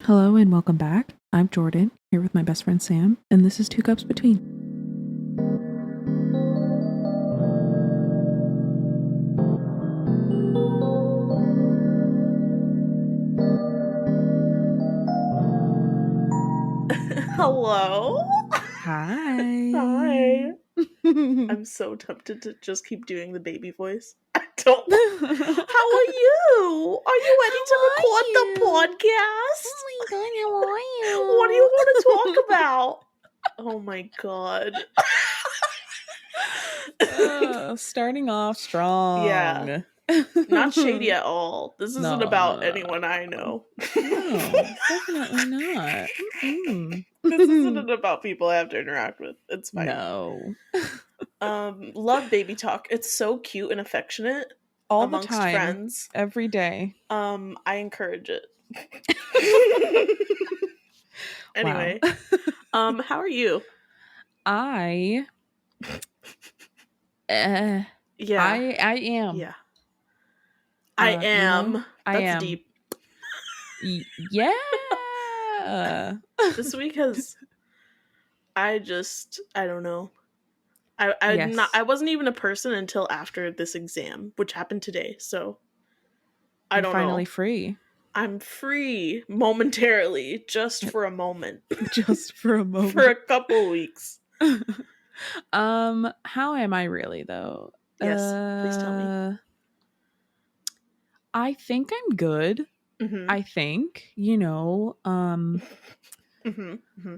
Hello and welcome back. I'm Jordan, here with my best friend Sam, and this is Two Cups Between. Hello? Hi. Hi. I'm so tempted to just keep doing the baby voice. I don't. How are you? Are you ready to record the podcast? Oh my god, how are you? What do you want to talk about? Oh my god. Starting off strong. Yeah. Not shady at all. This isn't about anyone I know. No, definitely not. This isn't about people I have to interact with. It's fine. No. Love baby talk. It's so cute and affectionate. All amongst the time, friends. every day. I encourage it. Anyway, how are you? I am. Yeah. I am. Yeah. I am. You know, I That's am. deep. Yeah. This week has. I don't know. I wasn't even a person until after this exam, which happened today. So I don't know. Finally free. I'm free momentarily, just for a moment. Just for a moment. For a couple weeks. How am I really though? Yes, please tell me. I think I'm good. Mm-hmm. I think, mm-hmm, mm-hmm.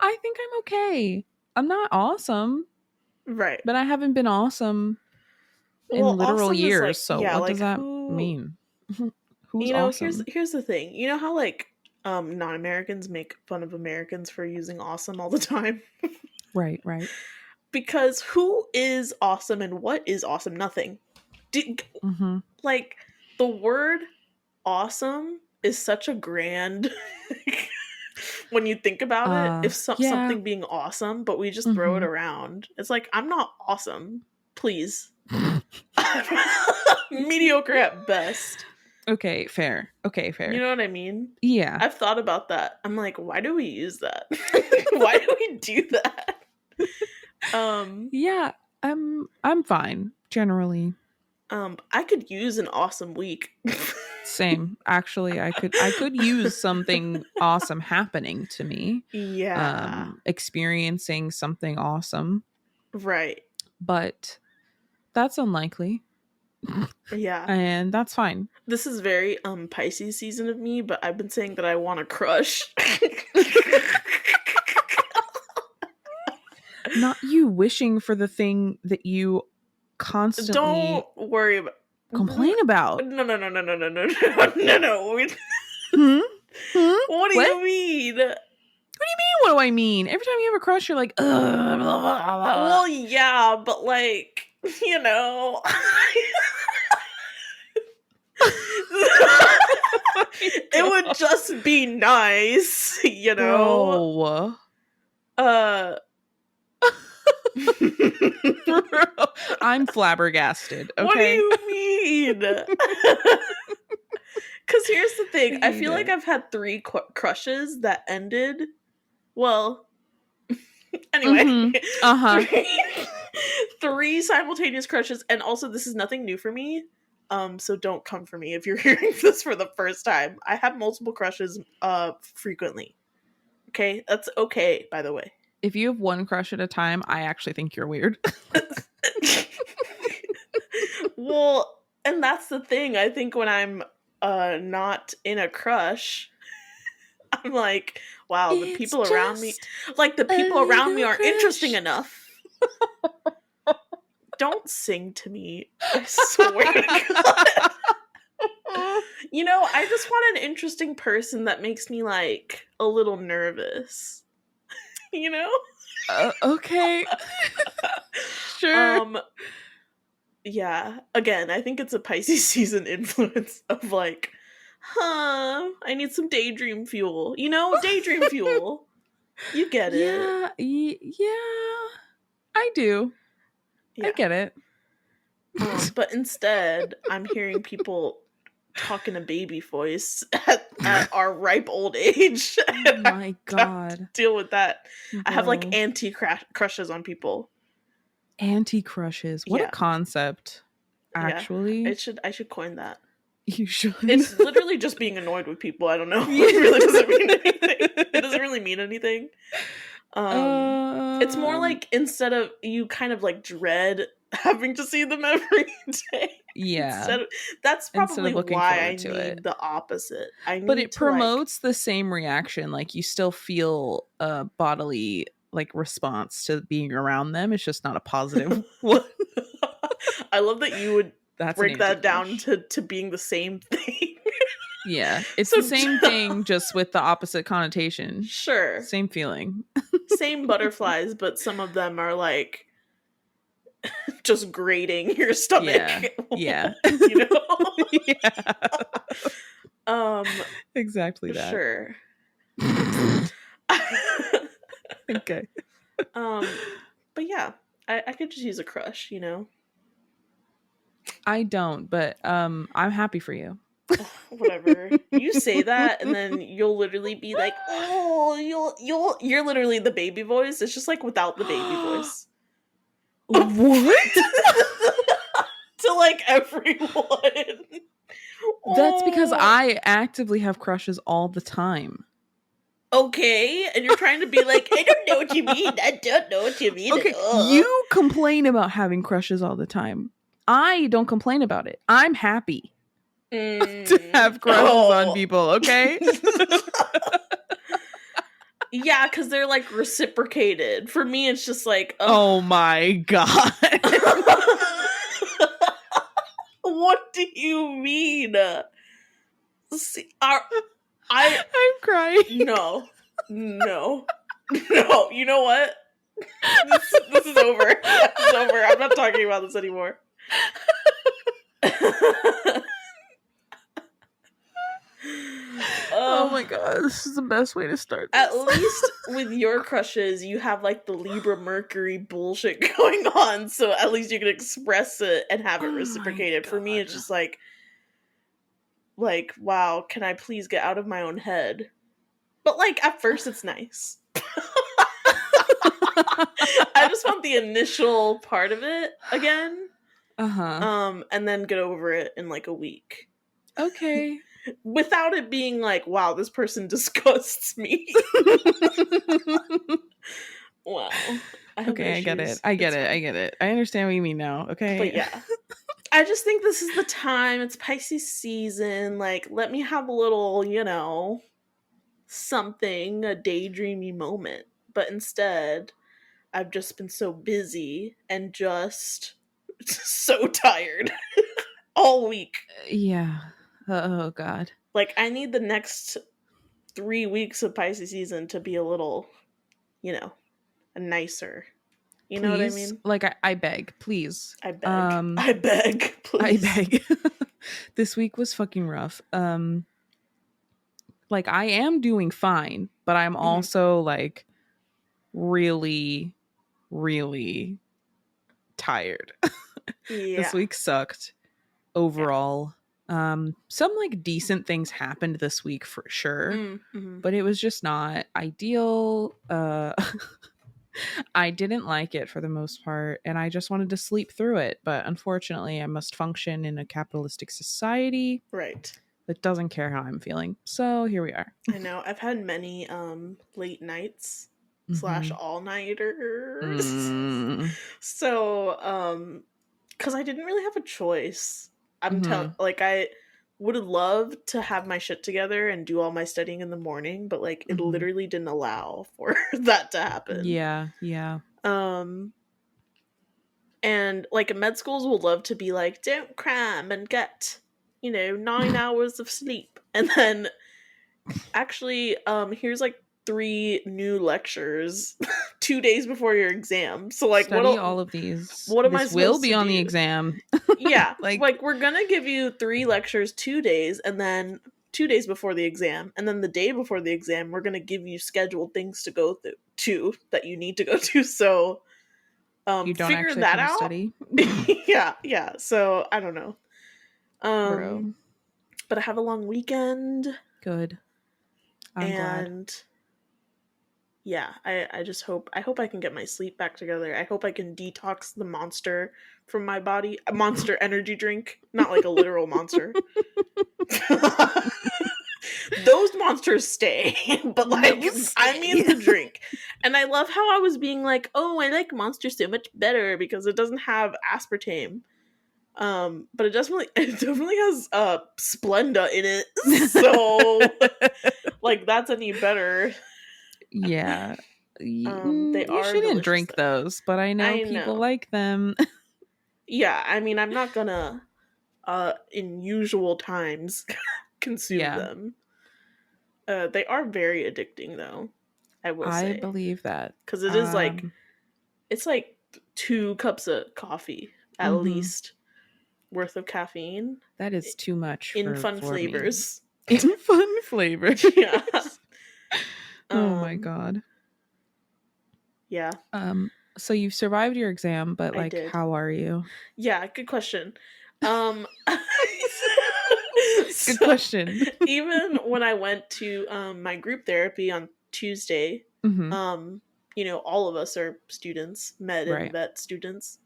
I think I'm okay. I'm not awesome. Right. But I haven't been awesome in literal awesome years. Like, so yeah, what like, does that mean? Who's awesome? Here's the thing. You know how like non-Americans make fun of Americans for using awesome all the time? Right. Because who is awesome and what is awesome? Nothing. Like the word awesome is such a grand when you think about it, if something being awesome, but we just throw it around. It's like, I'm not awesome. Please. Mediocre at best. Okay, fair. You know what I mean? Yeah. I've thought about that. I'm like, why do we use that? Why do we do that? Yeah, I'm fine generally. I could use an awesome week. Same. Actually, I could use something awesome happening to me. Yeah. Experiencing something awesome. Right. But that's unlikely. Yeah. And that's fine. This is very Pisces season of me, but I've been saying that I want to crush. Not you wishing for the thing that you constantly don't worry about complain about. No. What do you mean? What do you mean, what do I mean? Every time you have a crush, you're like, ugh, blah, blah, blah. Well, yeah, but like, you know. It would just be nice, you know. Bro. I'm flabbergasted. Okay? What do you mean? Because here's the thing. I feel like I've had 3 crushes that ended. Well, anyway. 3 simultaneous crushes, and also this is nothing new for me. So don't come for me if you're hearing this for the first time. I have multiple crushes frequently. Okay? That's okay, by the way. If you have 1 crush at a time, I actually think you're weird. Well, and that's the thing. I think when I'm not in a crush, I'm like, wow, the people around me, like the people around me aren't interesting enough. Don't sing to me. I swear to God. You know, I just want an interesting person that makes me like a little nervous. You know? Okay. Sure. Yeah. Again, I think it's a Pisces season influence of like, I need some daydream fuel. You know, daydream fuel. You get it. Yeah. I do. Yeah. I get it. But instead, I'm hearing people talk in a baby voice at our ripe old age. Oh And I my have to god, deal with that. I have like bro. crushes on people. Anti-crushes. What a Yeah. concept. Yeah. Actually, I should coin that. you should. It's literally just being annoyed with people. I don't know. Yeah. It really doesn't mean anything. It doesn't really mean anything. It's more Um, like instead of you kind of like dread having to see them every day. yeah. That's Instead probably of looking why I forward to it. need the opposite. I But need it to like promotes the same reaction. Like you still feel a bodily like response to being around them. It's just not a positive one. I love that you would That's an break that down anti-crush. to being the same thing. Yeah. It's the So same thing, just with the opposite connotation. sure. Same feeling. Same butterflies, but some of them are like just grating your stomach. Yeah. Yeah. You know? Yeah. um Exactly that. sure. Okay. But yeah, I could just use a crush, you know. I don't, but I'm happy for you. Whatever. You say that and then you'll literally be like, "Oh, you're literally the baby voice." It's just like without the baby voice. What? To like everyone. That's because Oh, I actively have crushes all the time. okay. And you're trying to be like, "I don't know what you mean. I don't know what you mean at Okay, all." you complain about having crushes all the time. I don't complain about it. I'm happy to have crushes on Oh. people, okay? Yeah, because they're like reciprocated. For me, it's just like, Oh my god. what do you mean? See, I I'm crying. no, no, no. You know what? This is over. This is over. I'm not talking about this anymore. Oh my god, this is the best way to start this. At least with your crushes, you have like the Libra Mercury bullshit going on, so at least you can express it and have it Oh my reciprocated. For me, god. it's just like, wow, can I please get out of my own head? But like at first, it's nice. I just want the initial part of it again, and then get over it in like a week. Okay. Without it being like, wow, this person disgusts me. Wow. I have Okay, I get it. issues. I get It's it. I fine. get it. I understand what you mean now. But Okay. yeah. I just think this is the time. It's Pisces season. Like, let me have a little, something, a daydreamy moment. But instead, I've just been so busy and just so tired all week. Yeah. Oh god. Like, I need the next 3 weeks of Pisces season to be a little, nicer. You know what I Please, mean? like I beg, please. I beg. I beg, I please. beg. This week was fucking rough. Like I am doing fine, but I'm also like really really tired. This Yeah. week sucked Yeah. overall. Some like decent things happened this week for sure, Mm-hmm. but it was just not ideal. I didn't like it for the most part, and I just wanted to sleep through it. But unfortunately, I must function in a capitalistic society Right. that doesn't care how I'm feeling. So here we are. I know. I've had many late nights slash Mm-hmm. all-nighters. Mm. So, because I didn't really have a choice. Mm-hmm. Like, I would have loved to have my shit together and do all my studying in the morning, but like it Mm-hmm. literally didn't allow for that to happen. Yeah, yeah. Um and like med schools will love to be like, don't cram and get, 9 hours of sleep. And then actually, here's like 3 new lectures 2 days before your exam. So like Study all of these. what am I This will supposed be to on the do? exam. Yeah, Like, like we're gonna give you 3 lectures 2 days, and then 2 days before the exam, and then the day before the exam we're gonna give you scheduled things to go to that you need to go to. So You don't figuring actually that come to out. study. Yeah. So I don't know. Bro. But I have a long weekend. Good. I'm glad. Yeah, I just hope I can get my sleep back together. I hope I can detox the monster from my body. A Monster energy drink, not like a literal monster. Those monsters stay, but like I mean the drink. And I love how I was being like, "Oh, I like Monster so much better because it doesn't have aspartame." But it definitely has Splenda in it. So like that's any better. Yeah. They You are shouldn't delicious drink though. those, but I know I people know. like them. Yeah, I mean I'm not gonna in usual times consume Yeah. them. They are very addicting though, I will I say. believe that. Because it is like it's like 2 cups of coffee at least worth of caffeine. That is too much In fun for me. flavors. In fun flavors. Yeah. Oh my god. Yeah. So you've survived your exam, but I like did. how are you? Yeah, good question. Good question. Even when I went to my group therapy on Tuesday, you know, all of us are students, med and vet students.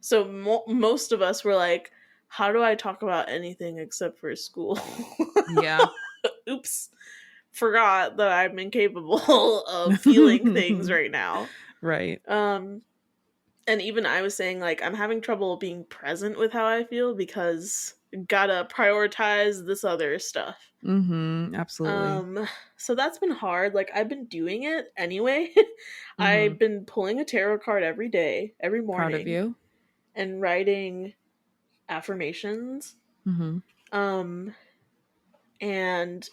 So most of us were like, how do I talk about anything except for school? Yeah. Oops. Forgot that I'm incapable of feeling things right now. Right. And even I was saying, like, I'm having trouble being present with how I feel because gotta prioritize this other stuff. Absolutely. So that's been hard. Like, I've been doing it anyway. I've been pulling a tarot card every day, every morning. Proud of you. And writing affirmations. And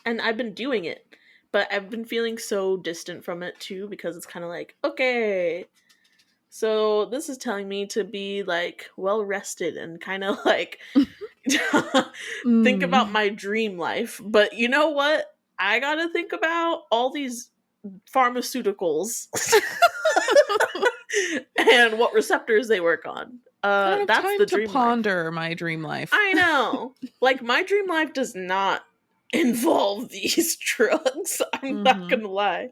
I've been doing it. But I've been feeling so distant from it too because it's kind of like, okay, so this is telling me to be like well rested and kind of like think about my dream life. But you know what? I gotta think about all these pharmaceuticals and what receptors they work on. I don't have That's time the to dream ponder life. my dream life. I know. Like my dream life does not involve these drugs. I'm not gonna lie.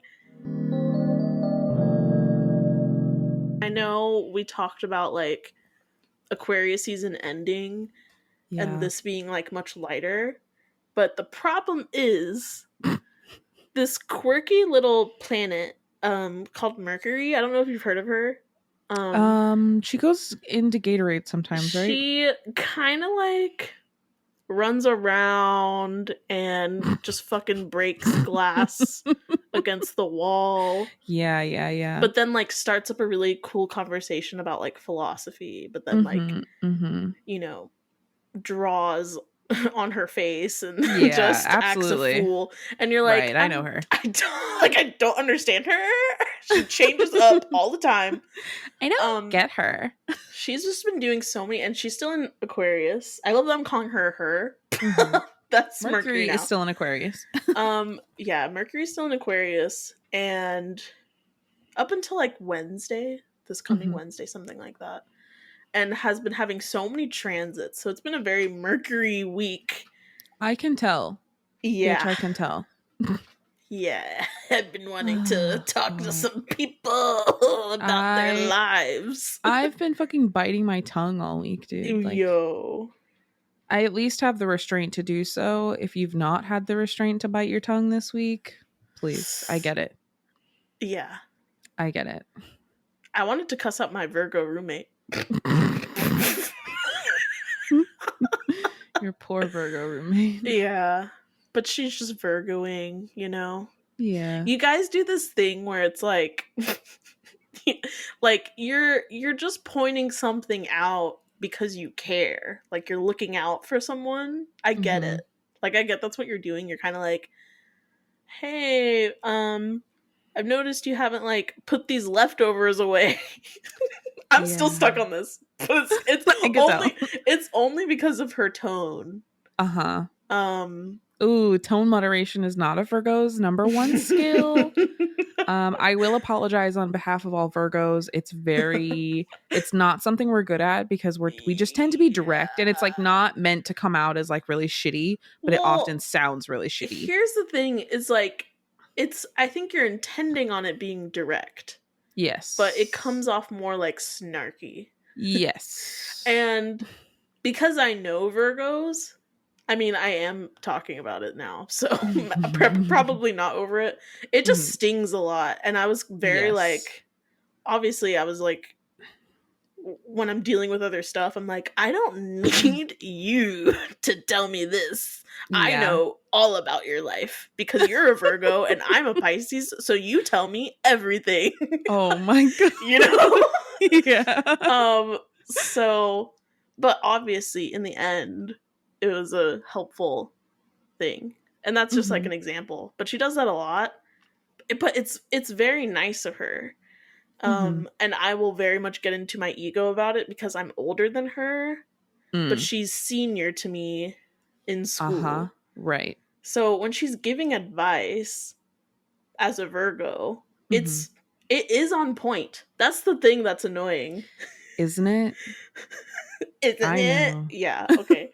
I know we talked about like Aquarius season ending and this being like much lighter, but the problem is this quirky little planet called Mercury. I don't know if you've heard of her. She goes into Gatorade sometimes, right? She kind of like runs around and just fucking breaks glass against the wall. Yeah. But then like starts up a really cool conversation about like philosophy, but then like you know, draws on her face and just acts a fool. And you're like, right, I know her. I don't understand her. She changes up all the time. I don't get her. She's just been doing so many, and she's still in Aquarius. I love that I'm calling her. That's Mercury now. Is still in Aquarius. Yeah, Mercury's still in Aquarius, and up until like Wednesday, this coming Wednesday, something like that, and has been having so many transits. So it's been a very Mercury week. I can tell. Yeah. Bitch, I can tell. Yeah. I've been wanting to talk to some people about their lives. I've been fucking biting my tongue all week, dude. Like, yo. I at least have the restraint to do so. If you've not had the restraint to bite your tongue this week, please. I get it. Yeah. I get it. I wanted to cuss out my Virgo roommate. Your poor Virgo roommate. Yeah. But she's just Virgoing, you know? Yeah. You guys do this thing where it's like like you're just pointing something out because you care. Like you're looking out for someone. I get it. Like I get that's what you're doing. You're kind of like, "Hey, I've noticed you haven't like put these leftovers away." I'm still stuck on this. But it's only because of her tone. Ooh, tone moderation is not a Virgo's number one skill. I will apologize on behalf of all Virgos. It's not something we're good at because we just tend to be direct, and it's like not meant to come out as like really shitty, but it often Well, sounds really shitty. here's the thing, is like, I think you're intending on it being direct. Yes. But it comes off more like snarky. Yes. And because I know Virgos, I mean, I am talking about it now, so probably not over it. It just stings a lot. And I was very like, obviously, I was like, when I'm dealing with other stuff, I'm like, I don't need you to tell me this. I know all about your life because you're a Virgo and I'm a Pisces, so you tell me everything. Oh my god. You know? Yeah. So, but obviously in the end, it was a helpful thing. And that's just like an example. But she does that a lot. But it's very nice of her. And I will very much get into my ego about it because I'm older than her, but she's senior to me in school. Right. So when she's giving advice as a Virgo, it is on point. That's the thing that's annoying. Isn't it? Isn't it? Know. Yeah, okay.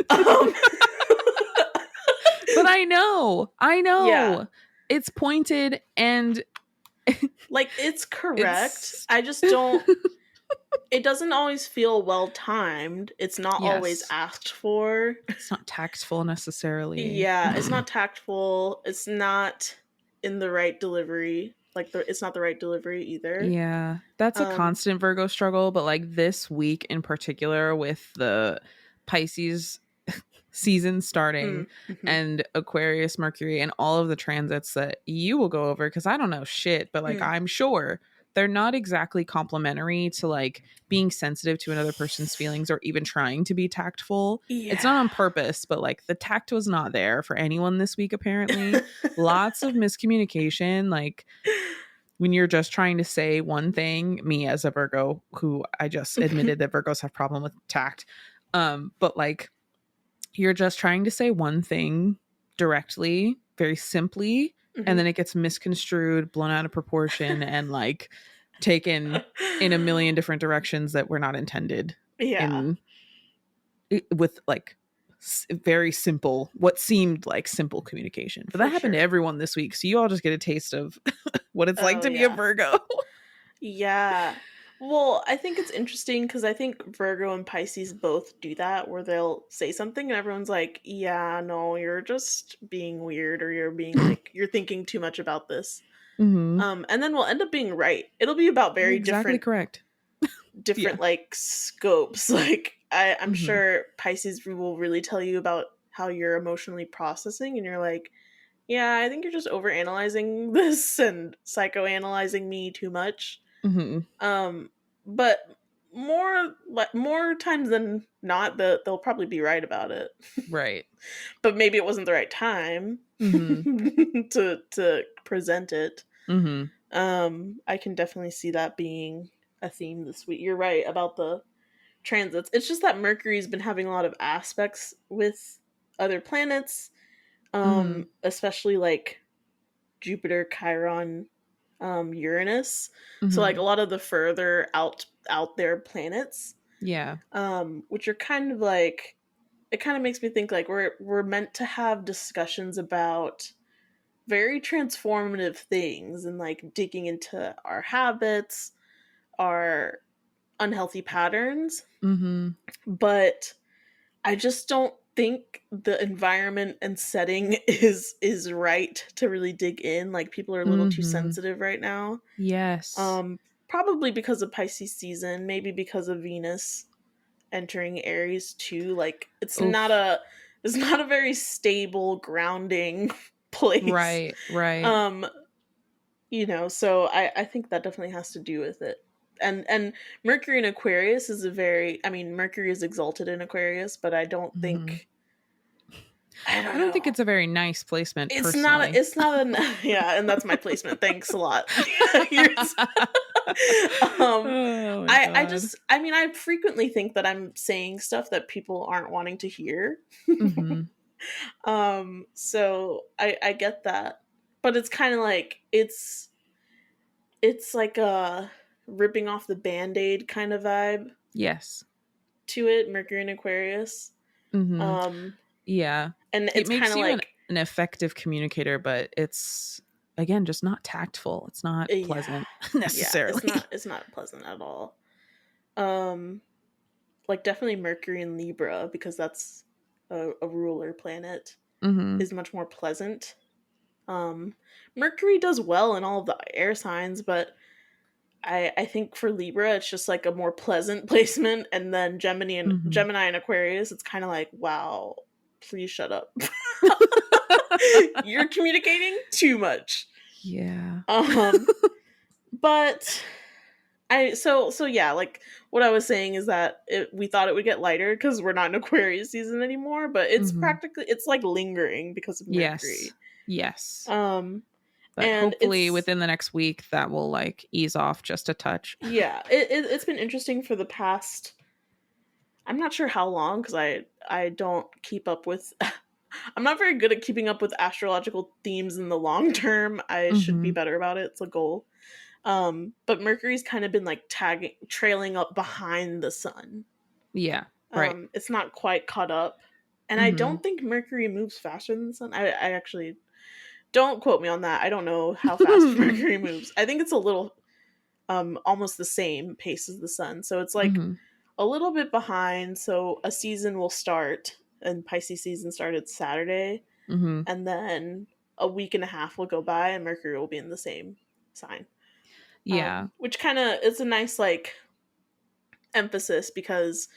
But I know. Yeah. It's pointed and like, it's correct. I just don't it doesn't always feel well timed. It's not always asked for. It's not tactful necessarily. Yeah, it's not tactful. It's not in the right delivery. Like, it's not the right delivery either. Yeah, that's a constant Virgo struggle. But like this week in particular, with the Pisces season starting and Aquarius, Mercury, and all of the transits that you will go over, because I don't know shit, but like I'm sure they're not exactly complimentary to like being sensitive to another person's feelings or even trying to be tactful. It's not on purpose, but like the tact was not there for anyone this week, apparently. Lots of miscommunication, like when you're just trying to say one thing. Me as a Virgo, who I just admitted that Virgos have problem with tact, but like you're just trying to say one thing directly, very simply, and then it gets misconstrued, blown out of proportion, and like taken in a million different directions that were not intended. With like very simple, what seemed like simple communication. But that happened to everyone this week, so you all just get a taste of what it's like to be a Virgo. Yeah. Well, I think it's interesting because I think Virgo and Pisces both do that, where they'll say something and everyone's like, yeah, no, you're just being weird, or you're being like, you're thinking too much about this. And then we'll end up being right. It'll be about very different like scopes. Like I'm sure Pisces will really tell you about how you're emotionally processing, and you're like, yeah, I think you're just overanalyzing this and psychoanalyzing me too much. But more times than not, they'll probably be right about it. Right. But maybe it wasn't the right time to present it. I can definitely see that being a theme this week. You're right about the transits. It's just that Mercury's been having a lot of aspects with other planets, especially like Jupiter, Chiron, Uranus. So like a lot of the further out there planets, which are kind of like, it kind of makes me think like we're meant to have discussions about very transformative things, and like digging into our habits, our unhealthy patterns. But I just don't think the environment and setting is right to really dig in. Like, people are a little too sensitive right now. Probably because of Pisces season, maybe because of Venus entering Aries too. Like, it's not a very stable, grounding place. Right. You know, so I think that definitely has to do with it. And Mercury in Aquarius is Mercury is exalted in Aquarius, but I don't think I don't think it's a very nice placement. It's personally. not yeah, and that's my placement. Thanks a lot. I frequently think that I'm saying stuff that people aren't wanting to hear. So I get that, but it's kind of like, it's it's like a ripping off the Band-Aid kind of vibe. Yes. To it, Mercury and Aquarius. Yeah. And It it's kind makes of you like an effective communicator, but it's, again, just not tactful. It's not pleasant necessarily. It's not pleasant at all. Like definitely Mercury and Libra, because that's a ruler planet, is much more pleasant. Mercury does well in all of the air signs, but I think for Libra it's just like a more pleasant placement, and then Gemini and Aquarius, it's kind of like, wow, please shut up. You're communicating too much. Yeah. But so yeah, like what I was saying is that we thought it would get lighter because we're not in Aquarius season anymore, but it's practically, it's like lingering because of Mercury. Yes. But And hopefully within the next week that will like ease off just a touch. Yeah, it's been interesting for the past, I'm not sure how long, because I don't keep up with I'm not very good at keeping up with astrological themes in the long term. I should be better about it. It's a goal. But Mercury's kind of been like trailing up behind the sun. Yeah, right. It's not quite caught up. And I don't think Mercury moves faster than the sun. I actually, don't quote me on that. I don't know how fast Mercury moves. I think it's a little almost the same pace as the sun. So it's like a little bit behind. So a season will start, and Pisces season started Saturday. And then a week and a half will go by and Mercury will be in the same sign. Yeah. Which kind of, it's a nice like emphasis, because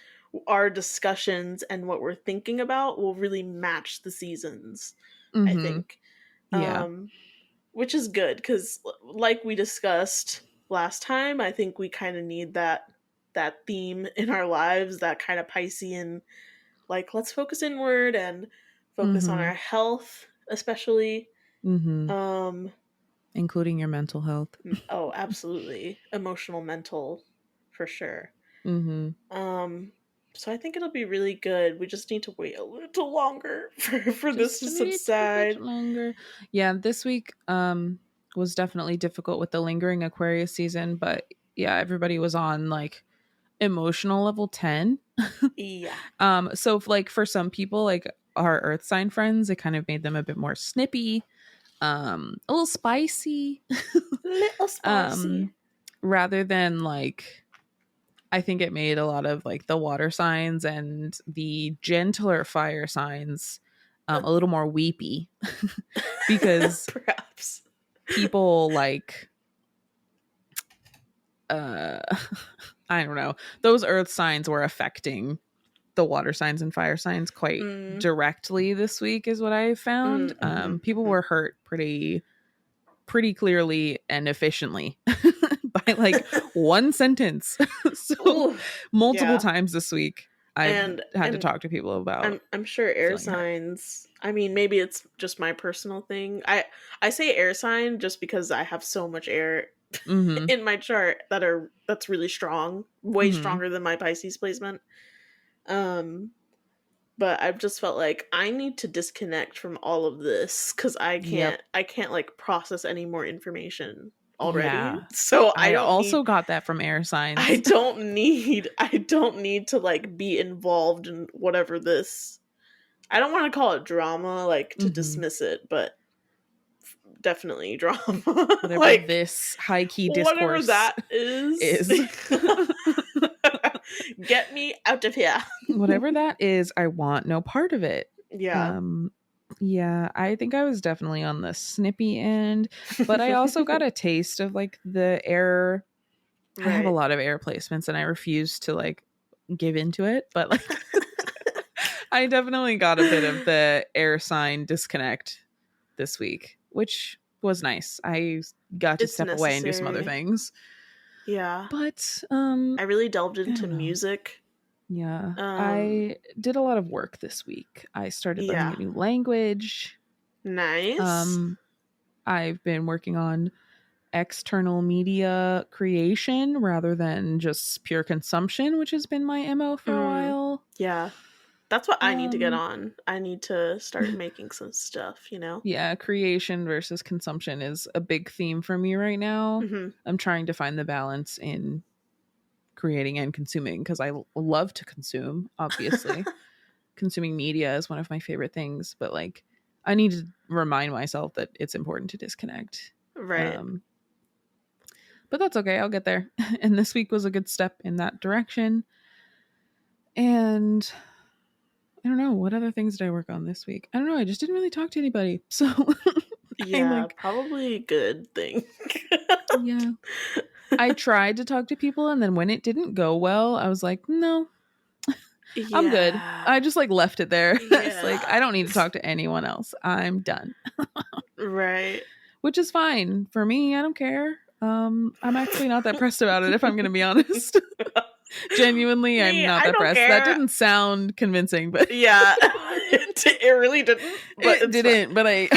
our discussions and what we're thinking about will really match the seasons, I think. Yeah. Which is good, because like we discussed last time, I think we kind of need that theme in our lives, that kind of Piscean, like, let's focus inward and focus on our health, especially. Including your mental health. Oh, absolutely. Emotional, mental, for sure. So I think it'll be really good. We just need to wait a little longer for this to subside. Longer. Yeah, this week was definitely difficult with the lingering Aquarius season, but yeah, everybody was on like emotional level 10. Yeah. So like for some people, like our earth sign friends, it kind of made them a bit more snippy, a little spicy. Little spicy. Rather than like, I think it made a lot of like the water signs and the gentler fire signs a little more weepy because perhaps people like I don't know, those earth signs were affecting the water signs and fire signs quite directly this week is what I found. People were hurt pretty clearly and efficiently by like one sentence. So multiple times this week I've had to talk to people about. I'm sure air signs. I mean, maybe it's just my personal thing. I say air sign just because I have so much air in my chart that's really strong, way stronger than my Pisces placement. But I've just felt like I need to disconnect from all of this, because I can't like process any more information already. Yeah. So I also got that from air signs. I don't need to like be involved in whatever this, I don't want to call it drama, like to dismiss it, but definitely drama. Whatever like, this high key discourse, whatever that is. Get me out of here. Whatever that is, I want no part of it. Yeah. Yeah, I think I was definitely on the snippy end, but I also got a taste of like the air. Right. I have a lot of air placements and I refuse to like give into it, but like I definitely got a bit of the air sign disconnect this week, which was nice. I got to step away and do some other things. Yeah. But I really delved into music. Yeah. I did a lot of work this week. I started learning a new language. Nice. I've been working on external media creation rather than just pure consumption, which has been my MO for a while. Yeah. That's what I need to get on. I need to start making some stuff, you know? Yeah, creation versus consumption is a big theme for me right now. I'm trying to find the balance in creating and consuming because I love to consume, obviously. Consuming media is one of my favorite things, but like I need to remind myself that it's important to disconnect. Right. But that's okay. I'll get there. And this week was a good step in that direction. And I don't know, what other things did I work on this week? I don't know. I just didn't really talk to anybody. So yeah, probably a good thing. Yeah. I tried to talk to people, and then when it didn't go well, I was like, no, I'm good. I just like left it there. It's like, I don't need to talk to anyone else. I'm done. Right. Which is fine. For me, I don't care. I'm actually not that pressed about it, if I'm going to be honest. Genuinely, I'm not that pressed. Care. That didn't sound convincing, but yeah, it really didn't. But it didn't, fine. But I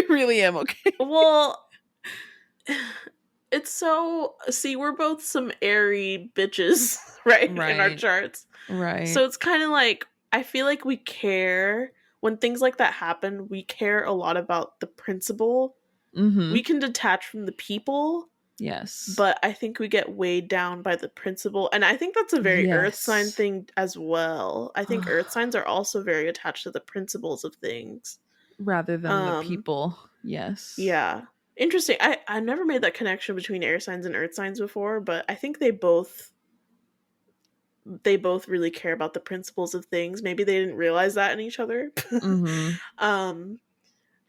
really am okay. Well, it's so, see, we're both some airy bitches, right? In our charts. Right. So it's kind of like, I feel like we care when things like that happen. We care a lot about the principle. We can detach from the people. Yes. But I think we get weighed down by the principle. And I think that's a very earth sign thing as well. I think earth signs are also very attached to the principles of things. Rather than the people. Yes. Yeah. Interesting. I never made that connection between air signs and earth signs before, but I think they both really care about the principles of things. Maybe they didn't realize that in each other.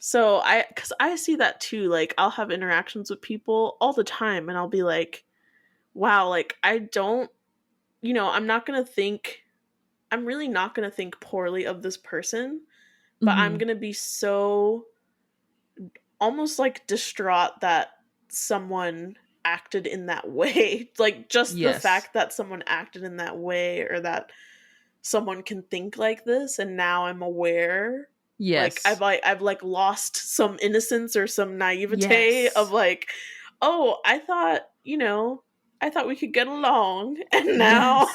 So because I see that too. Like, I'll have interactions with people all the time, and I'll be like, wow, like, I don't, I'm really not going to think poorly of this person, but I'm going to be so almost like distraught that someone acted in that way. Like, just the fact that someone acted in that way, or that someone can think like this, and now I'm aware. Yes. Like I've like lost some innocence or some naivete of like, oh, I thought we could get along, and now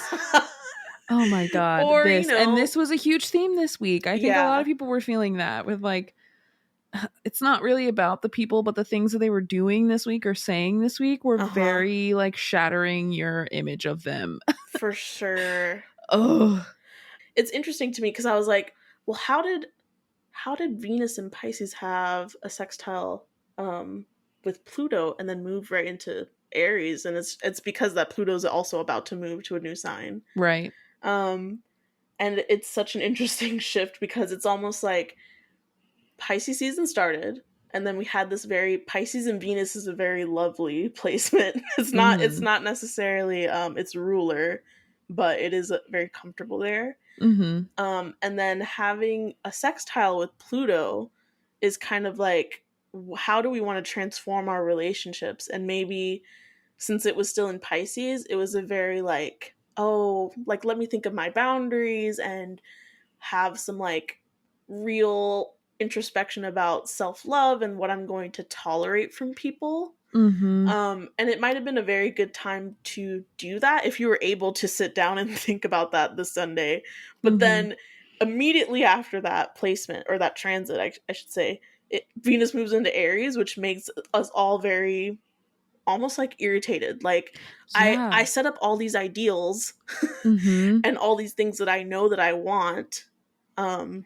oh my god. Or, and this was a huge theme this week. I think a lot of people were feeling that with like, it's not really about the people, but the things that they were doing this week or saying this week were very like shattering your image of them. For sure. Oh, it's interesting to me because I was like, well, how did Venus and Pisces have a sextile with Pluto and then move right into Aries? And it's because that Pluto's also about to move to a new sign. Right. And it's such an interesting shift because it's almost like Pisces season started, and then we had this very Pisces and Venus is a very lovely placement. It's not necessarily its ruler, but it is very comfortable there. And then having a sextile with Pluto is kind of like, how do we want to transform our relationships? And maybe since it was still in Pisces, it was a very like, oh, like, let me think of my boundaries and have some like real introspection about self-love and what I'm going to tolerate from people. And it might have been a very good time to do that if you were able to sit down and think about that this Sunday. But then immediately after that placement, or that transit, I should say, Venus moves into Aries, which makes us all very almost like irritated. Like, I set up all these ideals and all these things that I know that I want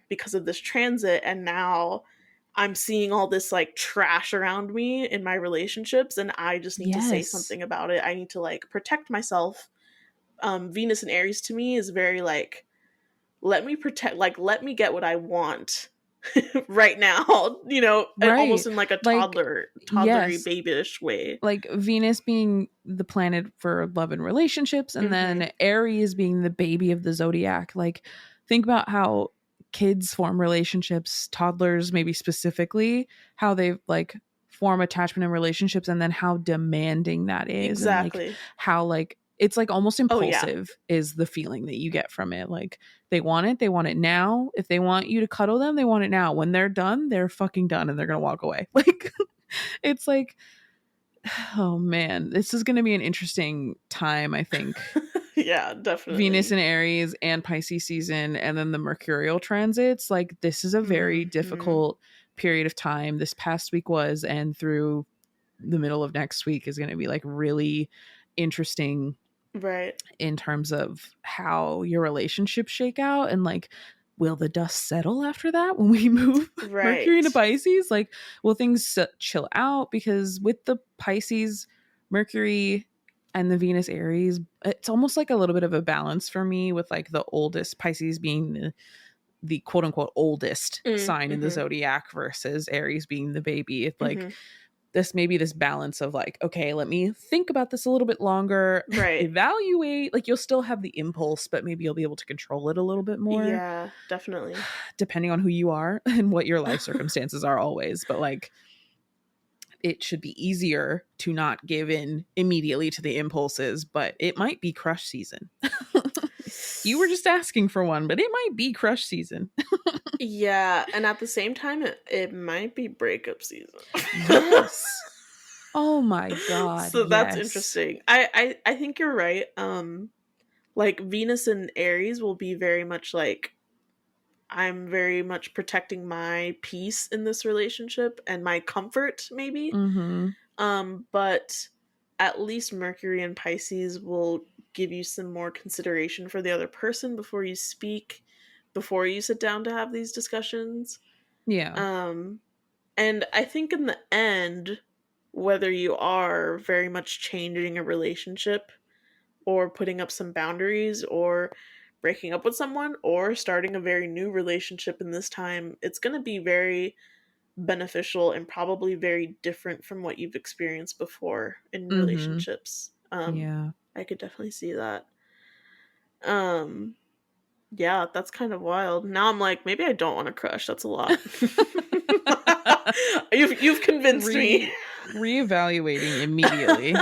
because of this transit, and now I'm seeing all this like trash around me in my relationships, and I just need to say something about it. I need to like protect myself. Venus and Aries to me is very like, let me get what I want right now, almost in like a toddlery babyish way. Like Venus being the planet for love and relationships, and then Aries being the baby of the zodiac. Like, think about how kids form relationships, toddlers maybe specifically, how they like form attachment and relationships, and then how demanding that is. Exactly. And like how like it's like almost impulsive is the feeling that you get from it. Like, they want it now. If they want you to cuddle them, they want it now. When they're done, they're fucking done, and they're gonna walk away. Like, it's like, oh man, this is gonna be an interesting time, I think. Yeah, definitely. Venus and Aries and Pisces season, and then the mercurial transits. Like, this is a very difficult period of time. This past week was, and through the middle of next week is going to be like really interesting, right, in terms of how your relationships shake out, and like, will the dust settle after that when we move Mercury into Pisces? Like, will things chill out? Because with the Pisces Mercury and the Venus Aries, it's almost like a little bit of a balance for me, with like the oldest, Pisces being the quote unquote oldest sign in the zodiac, versus Aries being the baby. It's like this, maybe this balance of like, okay, let me think about this a little bit longer, right, evaluate. Like, you'll still have the impulse, but maybe you'll be able to control it a little bit more. Yeah, definitely. Depending on who you are and what your life circumstances are, always. But like, it should be easier to not give in immediately to the impulses, but it might be crush season. You were just asking for one, but it might be crush season. Yeah, and at the same time, it might be breakup season. Yes. Oh my god. So that's interesting. I think you're right. Like Venus and Aries will be very much like, I'm very much protecting my peace in this relationship and my comfort, maybe. But at least Mercury and Pisces will give you some more consideration for the other person before you speak, before you sit down to have these discussions. Yeah. And I think in the end, whether you are very much changing a relationship or putting up some boundaries or breaking up with someone or starting a very new relationship in this time, it's going to be very beneficial and probably very different from what you've experienced before in relationships. Yeah. I could definitely see that. Yeah, that's kind of wild. Now I'm like, maybe I don't want to crush. That's a lot. You've convinced me. Reevaluating immediately.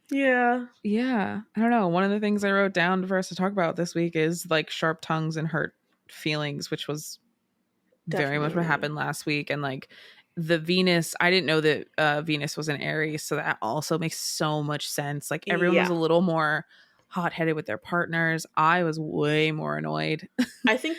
Yeah. Yeah. I don't know. One of the things I wrote down for us to talk about this week is like sharp tongues and hurt feelings, which was very much what happened last week. And like the Venus, I didn't know that Venus was an Aries, so that also makes so much sense. Like, everyone was a little more hot-headed with their partners. I was way more annoyed. I think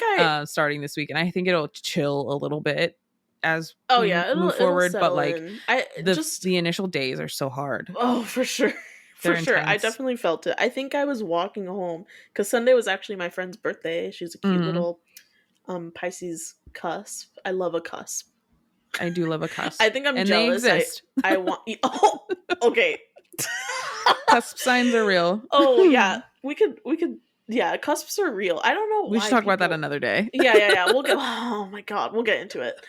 starting this week, and I think it'll chill a little bit as it'll move forward. But like in. the initial days are so hard. Oh, for sure. For sure. I definitely felt it. I think I was walking home because Sunday was actually my friend's birthday. She's a cute little Pisces cusp. I love a cusp. I do love a cusp. I think I'm and jealous. They exist. I want. Oh, okay. Cusp signs are real. Oh yeah, we could. Yeah, cusps are real. I don't know. We should talk about that another day. Yeah. We'll get. Oh my god, we'll get into it.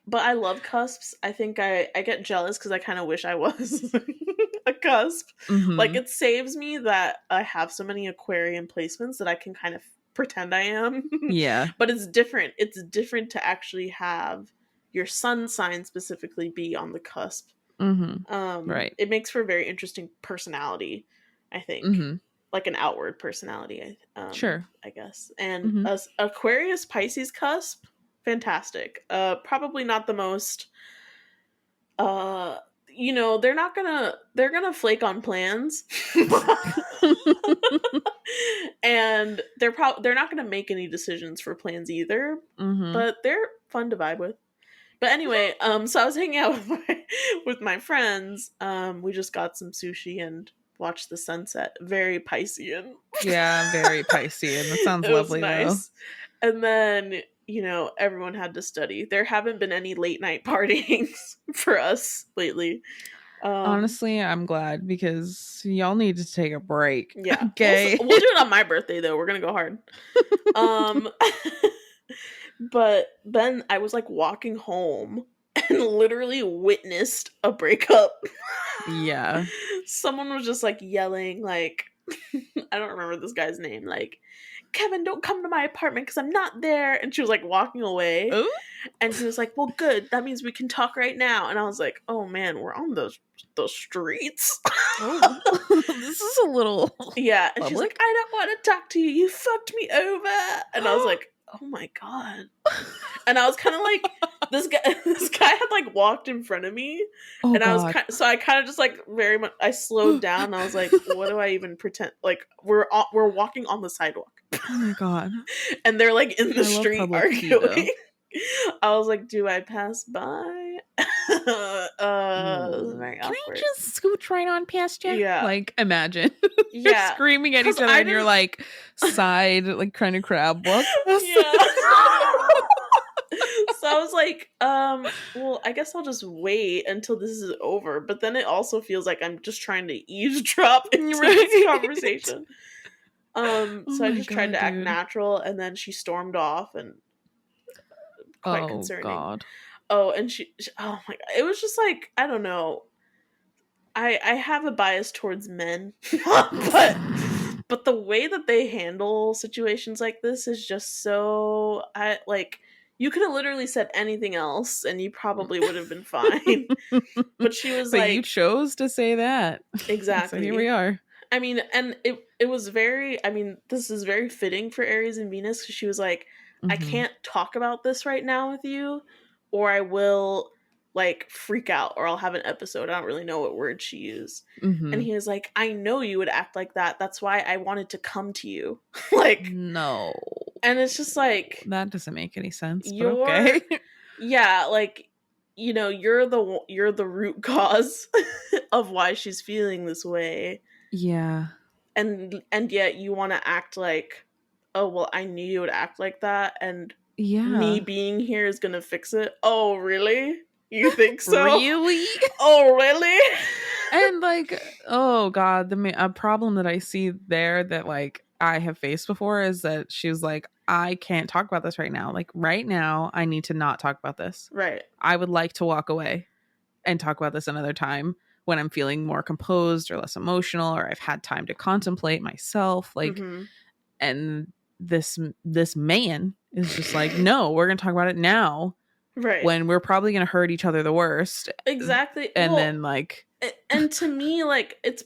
But I love cusps. I think I get jealous because I kind of wish I was a cusp. Like, it saves me that I have so many Aquarian placements that I can kind of pretend I am. Yeah. But it's different. It's different to actually have your sun sign specifically be on the cusp. Right. It makes for a very interesting personality, I think. Like an outward personality, sure. I guess. And Aquarius Pisces cusp, fantastic. Probably not the most they're gonna flake on plans. And they're not gonna make any decisions for plans either. But they're fun to vibe with. But anyway, so I was hanging out with my friends. We just got some sushi and watched the sunset. Very Piscean. Yeah, very Piscean. That sounds lovely, nice. Though. And then, everyone had to study. There haven't been any late night partying for us lately. Honestly, I'm glad, because y'all need to take a break. Yeah. Okay. We'll do it on my birthday, though. We're gonna go hard. But then I was like walking home and literally witnessed a breakup. Yeah. Someone was just like yelling, like, I don't remember this guy's name, like, Kevin, don't come to my apartment because I'm not there. And she was like walking away. Ooh. And he was like, well, good. That means we can talk right now. And I was like, oh man, we're on those streets. Oh. This is a little yeah. And she's like, I don't want to talk to you. You fucked me over. And I was like, oh my god. And I was kind of like this guy had like walked in front of me, Oh and I was God. I kind of just like very much I slowed down. And I was like, what do I even pretend? Like we're walking on the sidewalk. Oh my God. And they're like in the I love street public pee, though. arguing. I was like, do I pass by? Very Can I awkward. just scooch right on past you? Yeah. Like, imagine. Yeah. You're screaming at 'Cause each other I and you're didn't- like side, like trying to crab walk. Yeah. So I was like, well, I guess I'll just wait until this is over. But then it also feels like I'm just trying to eavesdrop into this conversation. So I just tried to act natural, and then she stormed off, and quite concerning. God. Oh, and she oh my God. It was just like, I don't know. I have a bias towards men, but the way that they handle situations like this is just so you could have literally said anything else and you probably would have been fine. But she was but you chose to say that. Exactly. So here we are. I mean, and it was very, I mean, this is very fitting for Aries and Venus, because she was like, I can't talk about this right now with you, or I will like freak out, or I'll have an episode. I don't really know what word she used. And he was like, I know you would act like that. That's why I wanted to come to you. Like, no. And it's just like, that doesn't make any sense. But okay. Yeah, like, you know, you're the root cause of why she's feeling this way. Yeah. And yet you want to act like, oh, well, I knew you would act like that, and me being here is gonna fix it. Oh, really? You think so? Really? Oh, really? And like, oh God, a problem that I see there that like I have faced before is that she was like, I can't talk about this right now. Like right now, I need to not talk about this. Right. I would like to walk away and talk about this another time when I'm feeling more composed or less emotional, or I've had time to contemplate myself. Like, and this man is just like, no, we're gonna talk about it now. Right. When we're probably gonna hurt each other the worst. Exactly. And then like, and to me, like, it's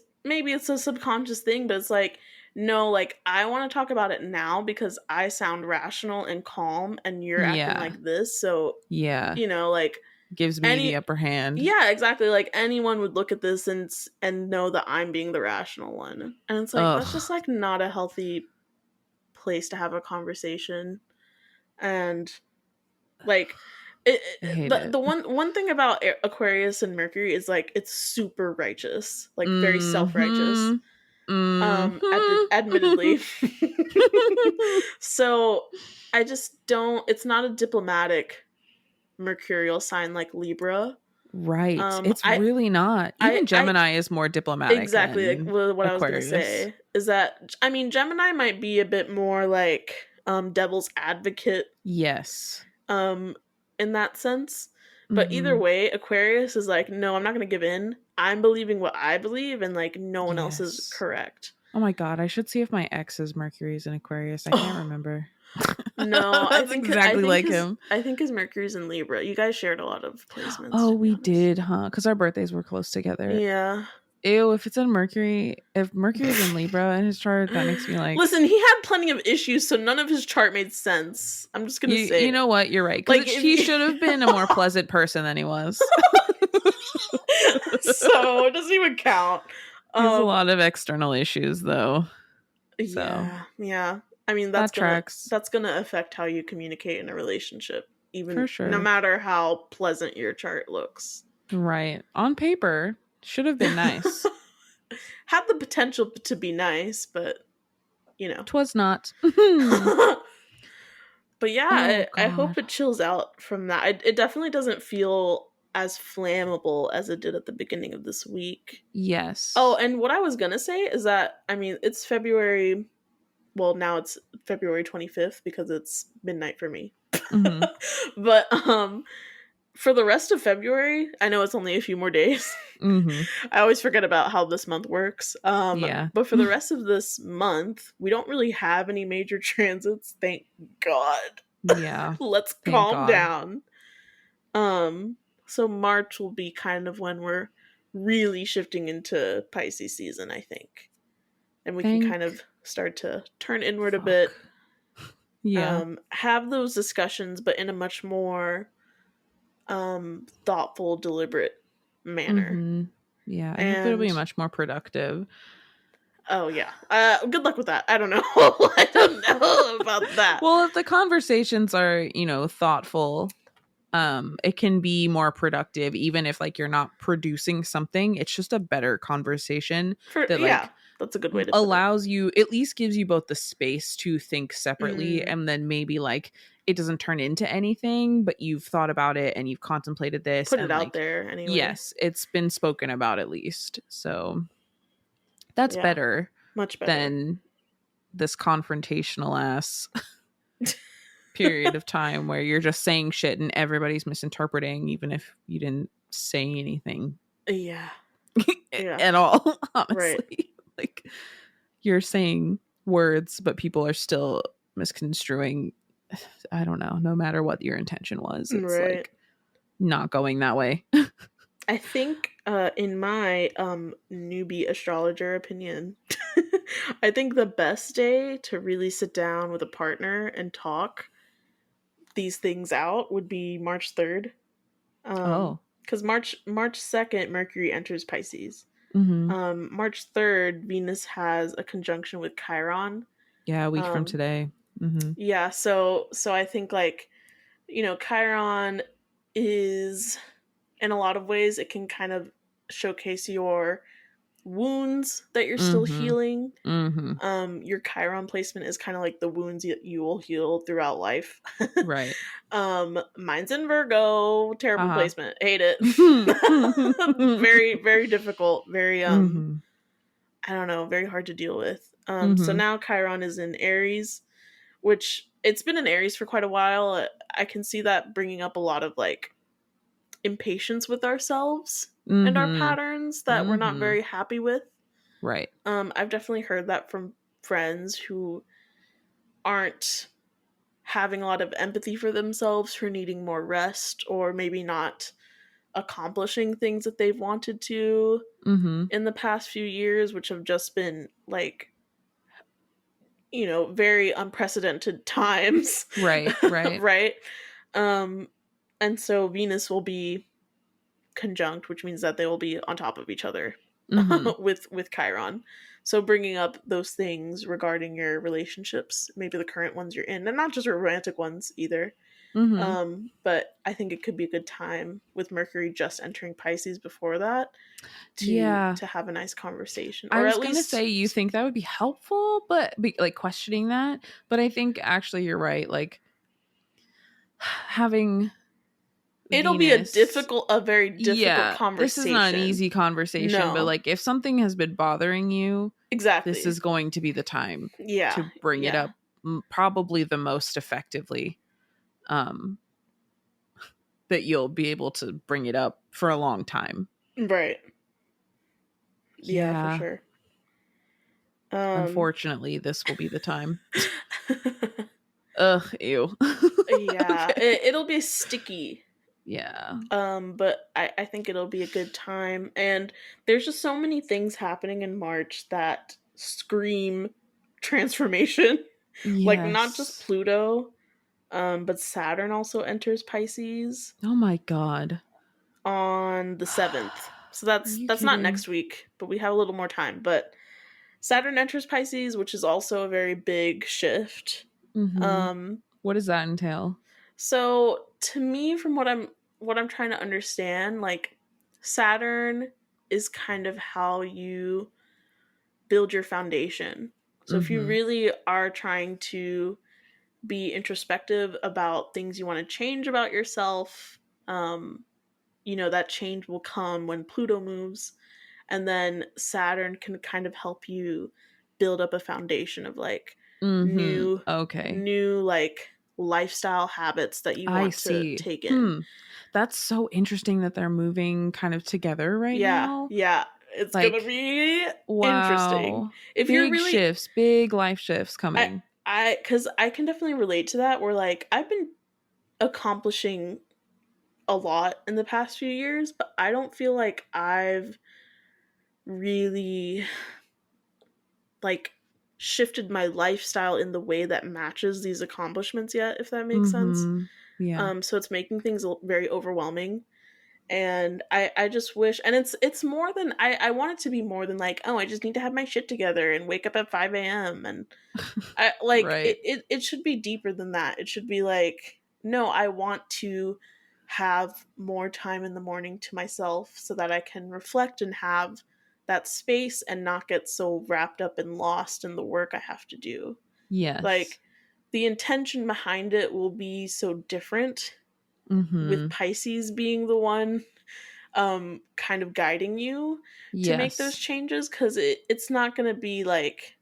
a subconscious thing, but it's like, no, like, I want to talk about it now because I sound rational and calm, and you're acting like this. So yeah, you know, like, gives me the upper hand. Yeah, exactly. Like, anyone would look at this and know that I'm being the rational one, and it's like, that's just like not a healthy place to have a conversation. And like, the one thing about Aquarius and Mercury is like, it's super righteous, like very self-righteous. Admittedly. So I just don't, it's not a diplomatic mercurial sign like Libra. Right. It's really not. Even Gemini is more diplomatic. Exactly. Like, what Aquarius. I was going to say is that, I mean, Gemini might be a bit more like devil's advocate. Yes. In that sense. But either way, Aquarius is like, no, I'm not going to give in. I'm believing what I believe, and like no one else is correct. Oh my God. I should see if my ex's Mercury is in Aquarius. I can't remember. No, I think exactly like him. I think his Mercury's in Libra. You guys shared a lot of placements. Oh, we did, huh? Because our birthdays were close together. Yeah. Ew, if it's in Mercury, if Mercury's in Libra in his chart, that makes me like... Listen, he had plenty of issues, so none of his chart made sense. I'm just gonna say... You know what? You're right. Because he should have been a more pleasant person than he was. So, it doesn't even count. He has a lot of external issues, though. So. Yeah. I mean, that's tracks. gonna affect how you communicate in a relationship, even no matter how pleasant your chart looks. Right. On paper, should have been nice. Had the potential to be nice, but you know, 'twas not. But yeah, I hope it chills out from that. It definitely doesn't feel as flammable as it did at the beginning of this week. Yes. Oh, and what I was gonna say is that, I mean, it's February. Well, now it's February 25th because it's midnight for me. But for the rest of February, I know it's only a few more days. I always forget about how this month works. But for the rest of this month, we don't really have any major transits. Thank God. Yeah. Let's calm down. So March will be kind of when we're really shifting into Pisces season, I think. And we can kind of start to turn inward a bit. Yeah. Have those discussions, but in a much more thoughtful, deliberate manner. Mm-hmm. Yeah, I think it'll be And much more productive. oh yeah, good luck with that. I don't know. I don't know about that. Well, if the conversations are, thoughtful, it can be more productive, even if like you're not producing something. It's just a better conversation that Yeah, like that's a good way to put it. allows you, at least gives you both the space to think separately, Mm, and then maybe like it doesn't turn into anything, but you've thought about it and you've contemplated this, put it and out like, there anyway. yes, it's been spoken about at least. So that's Yeah, better much better. than this confrontational ass period of time where you're just saying shit and everybody's misinterpreting, even if you didn't say anything Yeah, yeah, at all, right, honestly. Like, you're saying words, but people are still misconstruing. I don't know. No matter what your intention was, it's right. like not going that way. I think, in my newbie astrologer opinion, I think the best day to really sit down with a partner and talk these things out would be March 3rd. Oh. Because March 2nd, Mercury enters Pisces. Mm-hmm. March 3rd, Venus has a conjunction with Chiron. Yeah, a week from Um, today. Mm-hmm. yeah, so I think like, Chiron is, in a lot of ways, it can kind of showcase your wounds that you're still Mm-hmm. healing. Mm-hmm. Your Chiron placement is kind of like the wounds you will heal throughout life. Right. Mine's in Virgo, terrible Haha. placement, hate it. Mm-hmm. Very, very difficult, very Mm-hmm. I don't know, very hard to deal with. So Mm-hmm. now Chiron is in Aries, which it's been in Aries for quite a while. I can see that bringing up a lot of like impatience with ourselves and our Mm-hmm. patterns that we're not Mm-hmm. very happy with. Right. I've definitely heard that from friends who aren't having a lot of empathy for themselves, for needing more rest, or maybe not accomplishing things that they've wanted to Mm-hmm. in the past few years, which have just been like, very unprecedented times. Right. Right. Right? Um, and so Venus will be conjunct, which means that they will be on top of each other Mm-hmm. with Chiron. So bringing up those things regarding your relationships, maybe the current ones you're in, and not just romantic ones either. Mm-hmm. But I think it could be a good time with Mercury just entering Pisces before that Yeah. to have a nice conversation, I or was at gonna least say you think that would be helpful, but like questioning that. But I think actually you're right. Like having it'll be Venus. a very difficult Yeah, this is not an conversation. easy conversation, but No, like if something has been bothering you, this exactly. is going to be the time Yeah, to bring it yeah, up probably the most effectively. Um that you'll be able to bring it up for a long time. right. Yeah, for Yeah. sure. Um, Unfortunately, this will be the time. Ugh, ew. yeah, Okay. it'll be sticky. Yeah. But I think it'll be a good time. And there's just so many things happening in March that scream transformation. Like not just Yes. Pluto, but Saturn also enters Pisces Oh my god. on the 7th. So Are you that's not kidding? next week, but we have a little more time. But Saturn enters Pisces, which is also a very big shift. Mm-hmm. Um, What does that entail? so to me, from what I'm trying to understand, like Saturn is kind of how you build your foundation. So if you Mm-hmm. really are trying to be introspective about things you want to change about yourself, um, that change will come when Pluto moves, and then Saturn can kind of help you build up a foundation of like Mm-hmm. new Okay. new like lifestyle habits that you I want to see. take in. That's so interesting that they're moving kind of together right Yeah, now. yeah, it's gonna Like, be interesting. wow. If you're Big really, shifts, big life shifts I, coming. because I can definitely relate to that. Where like I've been accomplishing a lot in the past few years, but I don't feel like I've really like shifted my lifestyle in the way that matches these accomplishments yet, if that makes sense. Mm-hmm. Yeah. So it's making things very overwhelming. And I just wish, and it's more than, I want it to be more than like, oh, I just need to have my shit together and wake up at 5 a.m. And I like Right. it should be deeper than that. It should be like, no, I want to have more time in the morning to myself so that I can reflect and have that space and not get so wrapped up and lost in the work I have to do. Yes. Like the intention behind it will be so different with Mm-hmm. Pisces being the one kind of guiding you to make those Yes. changes, because it's not going to be like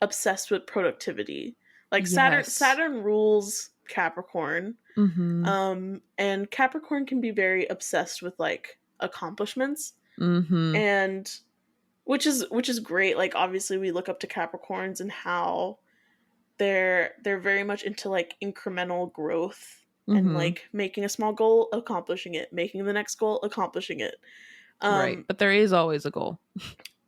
obsessed with productivity. Like Yes. Saturn rules Capricorn. Mm-hmm. And Capricorn can be very obsessed with like accomplishments, Mm-hmm. and which is great. Like obviously we look up to Capricorns and how they're very much into like incremental growth and Mm-hmm. like making a small goal, accomplishing it, making the next goal, accomplishing it. Right. Um But there is always a goal.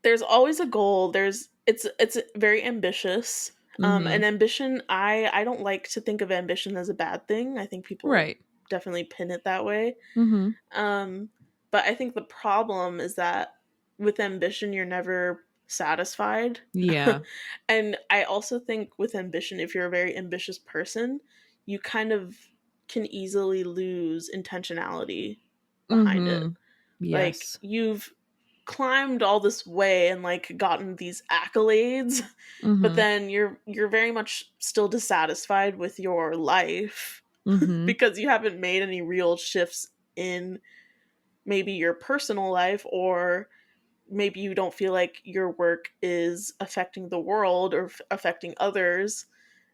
there's always a goal. It's very ambitious. Mm-hmm. And ambition, I don't like to think of ambition as a bad thing. I think people Right. definitely pin it that way. Mm-hmm. Um, but I think the problem is that with ambition, you're never satisfied. Yeah. And I also think with ambition, if you're a very ambitious person, you kind of can easily lose intentionality behind it. Mm-hmm. Like Yes. you've climbed all this way and like gotten these accolades, but Mm-hmm. then you're very much still dissatisfied with your life Mm-hmm. because you haven't made any real shifts in maybe your personal life, or maybe you don't feel like your work is affecting the world or affecting others.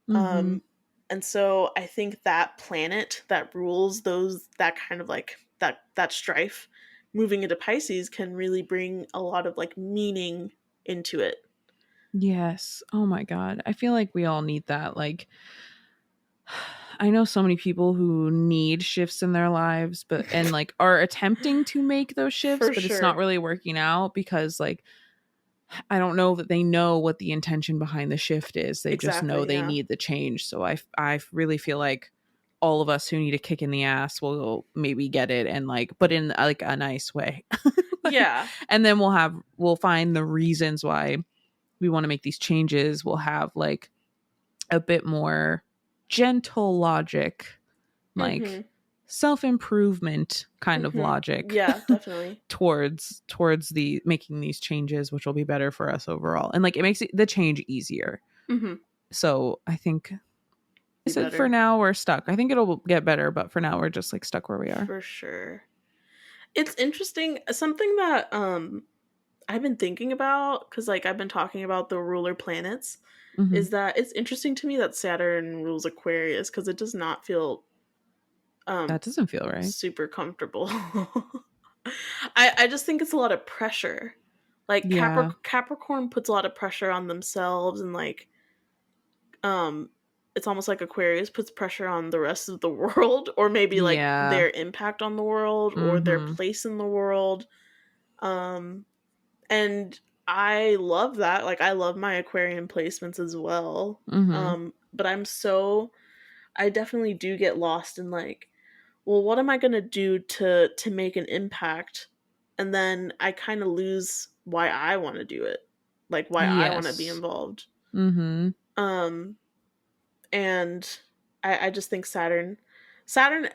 Mm-hmm. um and so I think that planet that rules those, that kind of like that strife moving into Pisces can really bring a lot of like meaning into it. Yes. Oh my God. I feel like we all need that. Like, I know so many people who need shifts in their lives, but and like are attempting to make those shifts, For but it's not sure. really working out because like I don't know that they know what the intention behind the shift is. They just know Exactly, they yeah. need the change. So I really feel like all of us who need a kick in the ass will maybe get it and like but in like a nice way. Like, Yeah. and then we'll find the reasons why we want to make these changes. We'll have like a bit more gentle logic, like Mhm. self-improvement kind of Mhm. logic Yeah, definitely. towards the making these changes, which will be better for us overall, and like it makes the change easier. Mhm. So I think I Be said for better. now we're stuck. I think it'll get better, but for now we're just like stuck where we are. For sure. It's interesting, something that I've been thinking about, cuz like I've been talking about the ruler planets, Hmm. is that it's interesting to me that Saturn rules Aquarius, cuz it does not feel um That doesn't feel right. super comfortable. I just think it's a lot of pressure. Like Yeah. Capricorn puts a lot of pressure on themselves, and like um it's almost like Aquarius puts pressure on the rest of the world, or maybe like Yeah. their impact on the world or their Hmm. place in the world. Um and I love that. Like I love my Aquarian placements as well. Hmm. But I definitely do get lost in like, well, what am I going to do to make an impact? And then I kind of lose why I want to do it. Like why I want to be Yes. involved. Hmm. Um and I just think Saturn,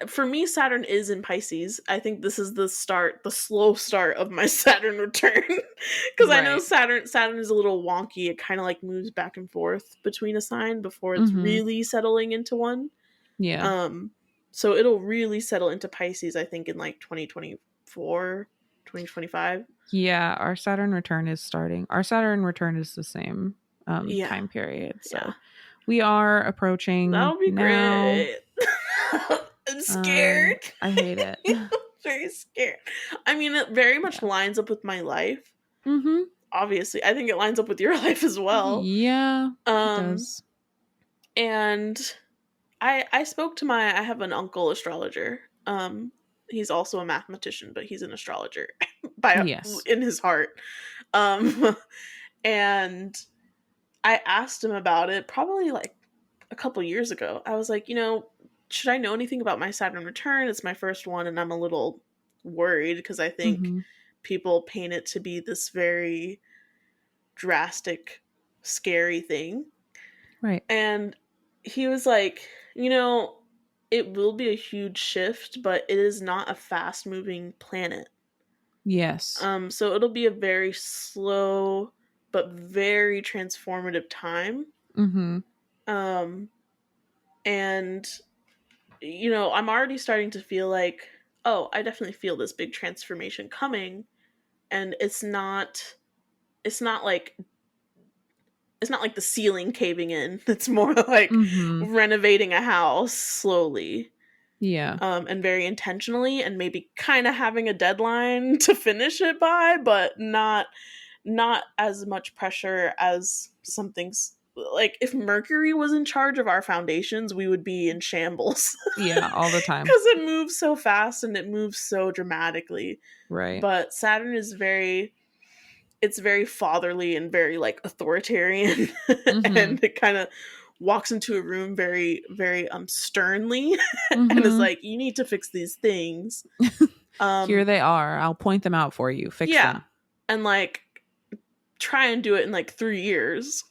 for me, Saturn is in Pisces. I think this is the slow start of my Saturn return. Because I know Right. Saturn is a little wonky. It kind of like moves back and forth between a sign before it's Hmm. really settling into one. Yeah. Um, so it'll really settle into Pisces, I think, in like 2024, 2025. Yeah, our Saturn return is starting. Our Saturn return is the same Yeah, time period. yeah. So we are approaching That'll be now. great. I'm scared. I hate it. Very scared. I mean, it very much Yeah. lines up with my life. Mm-hmm. Obviously, I think it lines up with your life as well. Yeah, it Um, does. and I spoke to I have an uncle astrologer. He's also a mathematician, but he's an astrologer by Yes. in his heart. Um, and I asked him about it probably like a couple years ago. I was like, should I know anything about my Saturn return? It's my first one, and I'm a little worried because I think Mm-hmm. people paint it to be this very drastic, scary thing. Right. And he was like, it will be a huge shift, but it is not a fast moving planet. Yes. So it'll be a very slow but very transformative time. Mm-hmm. And I'm already starting to feel like, oh, I definitely feel this big transformation coming, and it's not like the ceiling caving in. It's more like Mm-hmm. renovating a house slowly, Yeah. and very intentionally, and maybe kind of having a deadline to finish it by, but not as much pressure as something's like if Mercury was in charge of our foundations, we would be in shambles. Yeah, all the time. Because it moves so fast and it moves so dramatically. Right. But Saturn is it's very fatherly and very like authoritarian. Mm-hmm. And it kind of walks into a room very, very sternly and is Mm-hmm. like, you need to fix these things. Here they are. I'll point them out for you. Fix them. And like try and do it in like 3 years.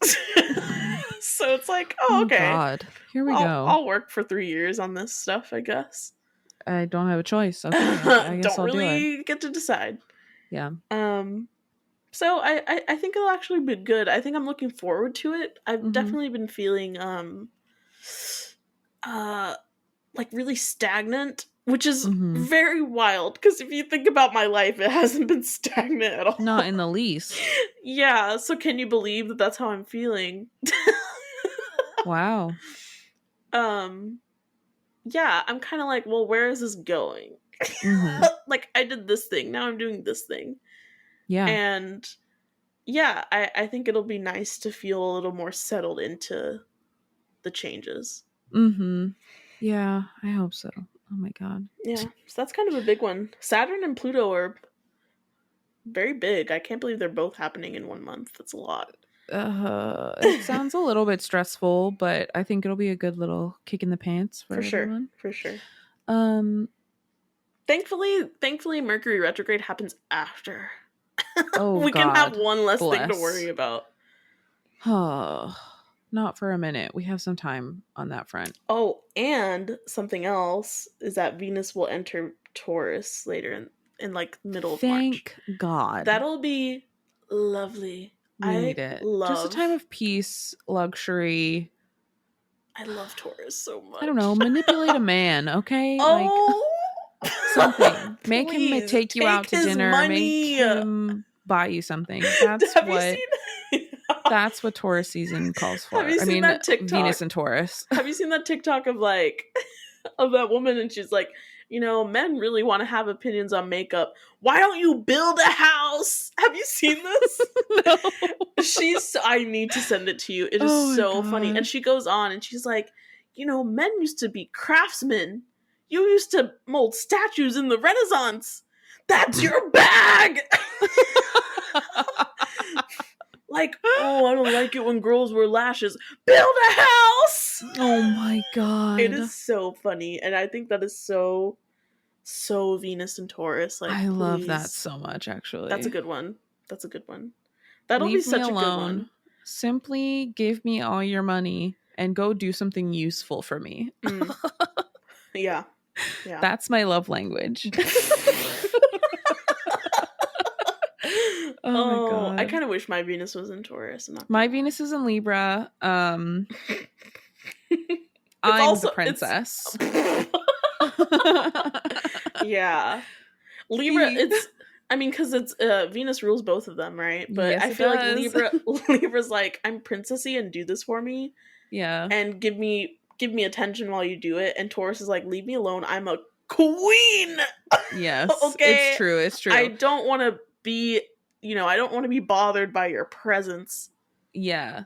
So it's like, oh, okay. God. Here we go. I'll work for 3 years on this stuff, I guess. I don't have a choice. Okay. I guess don't I'll really do it. get to decide. Yeah. So I think it'll actually be good. I think I'm looking forward to it. I've definitely been feeling like really stagnant, which is very wild because if you think about my life, it hasn't been stagnant at all. Not in the least. Yeah, so can you believe that that's how I'm feeling? Wow. Yeah, I'm kind of like, well, where is this going? Like, I did this thing, now I'm doing this thing. Yeah. And yeah, I think it'll be nice to feel a little more settled into the changes. Yeah, I hope so. Oh my God. Yeah, so that's kind of a big one. Saturn and Pluto are very big. I can't believe they're both happening in 1 month. That's a lot. It sounds a little bit stressful, but I think it'll be a good little kick in the pants for everyone. For sure. Thankfully, Mercury retrograde happens after. Oh, we can have one less bless. thing to worry about. Oh, not for a minute. We have some time on that front. Oh, and something else is that Venus will enter Taurus later in like middle of March. Thank God. That'll be lovely. We need it. Just a time of peace, luxury. I love Taurus so much. I don't know. Manipulate a man, okay? Oh, like something. Make him take you out to dinner. Money. Make him buy you something. That's what Taurus season calls for. Have you seen that TikTok? Venus and Taurus. Have you seen that TikTok of like of that woman and she's like, men really want to have opinions on makeup. Why don't you build a house? Have you seen this? No. I need to send it to you. It is so funny. And she goes on and she's like, men used to be craftsmen. You used to mold statues in the Renaissance. That's your bag. Like, oh, I don't like it when girls wear lashes. Build a house! Oh my God. It is so funny. And I think that is so Venus and Taurus. Like, I love that so much, actually. That's a good one. That'll be such a good one. Simply give me all your money and go do something useful for me. Yeah. That's my love language. Oh my God. I kind of wish my Venus was in Taurus. My Venus is in Libra. I'm the princess. Yeah. Libra, because it's Venus rules both of them, right? But yes, I feel like Libra's like, I'm princessy and do this for me. Yeah. And give me attention while you do it. And Taurus is like, leave me alone. I'm a queen. Yes. Okay. It's true. I don't want to be bothered by your presence. Yeah.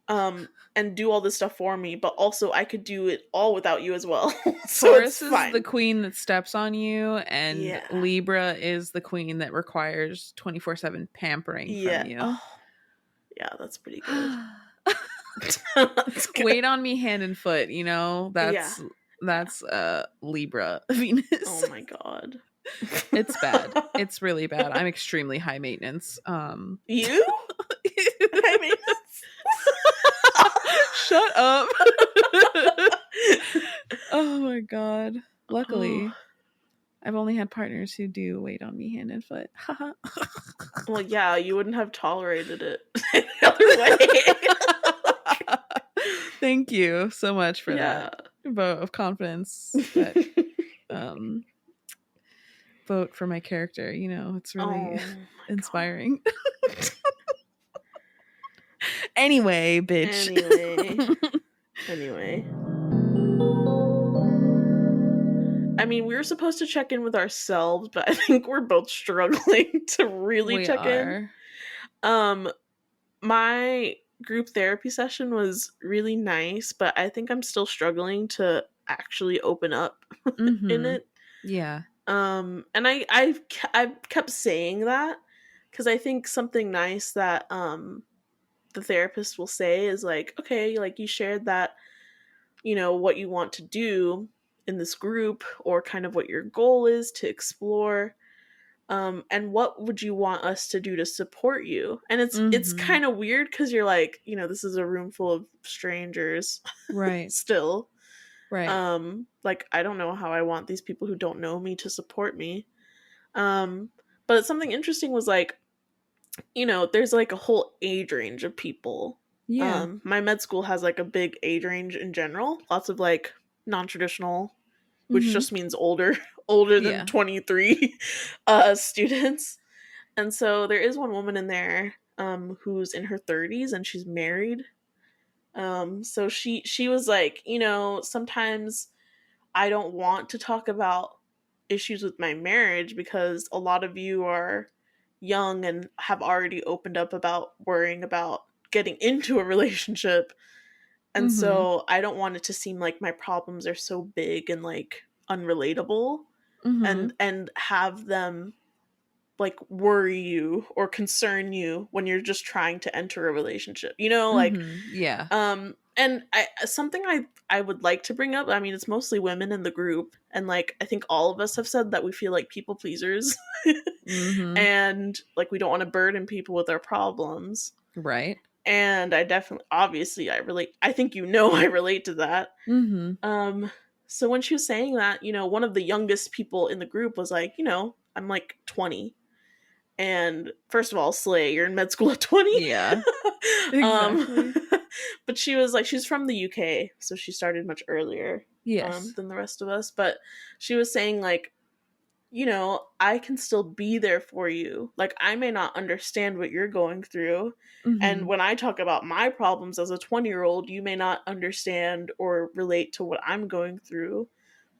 And do all this stuff for me, but also I could do it all without you as well. So Taurus is the queen that steps on you, and Libra is the queen that requires 24/7 pampering from you. Oh. Yeah, that's pretty good. Wait on me hand and foot, you know? That's Libra Venus. Oh my god. It's bad. It's really bad. I'm extremely high maintenance. You? High maintenance? Shut up. Oh my god. Luckily, I've only had partners who do wait on me hand and foot. Well, yeah, you wouldn't have tolerated it the other way. Thank you so much for that vote of confidence. That vote for my character. You know, it's really inspiring. Anyway, bitch. Anyway. I mean, we were supposed to check in with ourselves, but I think we're both struggling to really check in. My group therapy session was really nice, but I think I'm still struggling to actually open up in it. Yeah. And I've kept saying that because I think something nice that the therapist will say is like, okay, like you shared that, you know, what you want to do in this group or kind of what your goal is to explore. And what would you want us to do to support you? And it's kind of weird because you're like, you know, this is a room full of strangers, right? Still, right? Like I don't know how I want these people who don't know me to support me. But something interesting was like, you know, there's like a whole age range of people. Yeah. My med school has like a big age range in general. Lots of like non-traditional, which just means older than 23 students. And so there is one woman in there who's in her 30s and she's married. So she was like, you know, sometimes I don't want to talk about issues with my marriage because a lot of you are young and have already opened up about worrying about getting into a relationship. And so I don't want it to seem like my problems are so big and like unrelatable and have them like worry you or concern you when you're just trying to enter a relationship, you know, like and something I would like to bring up, I mean, it's mostly women in the group and like I think all of us have said that we feel like people pleasers and like we don't want to burden people with our problems, right? And I definitely, obviously I relate, I think, you know, I relate to that. So when she was saying that, you know, one of the youngest people in the group was like, you know, I'm like 20. And first of all, slay, you're in med school at 20. Yeah. Exactly. But she was like, she's from the UK, so she started much earlier than the rest of us. But she was saying like, you know, I can still be there for you. Like, I may not understand what you're going through. And when I talk about my problems as a 20-year-old, you may not understand or relate to what I'm going through.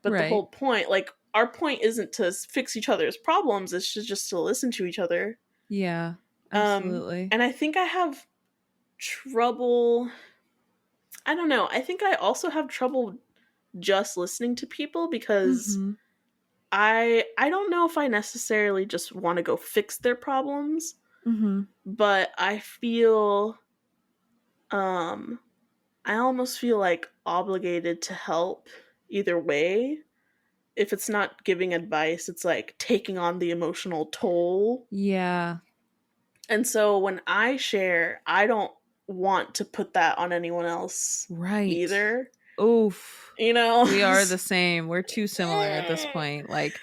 But the whole point, like, our point isn't to fix each other's problems. It's just to listen to each other. Yeah, absolutely. And I think I have trouble. I don't know. I think I also have trouble just listening to people because I don't know if I necessarily just want to go fix their problems, but I feel I almost feel like obligated to help either way. If it's not giving advice, it's like taking on the emotional toll. Yeah. And so when I share, I don't want to put that on anyone else either. Oof. You know? We are the same. We're too similar at this point. Like,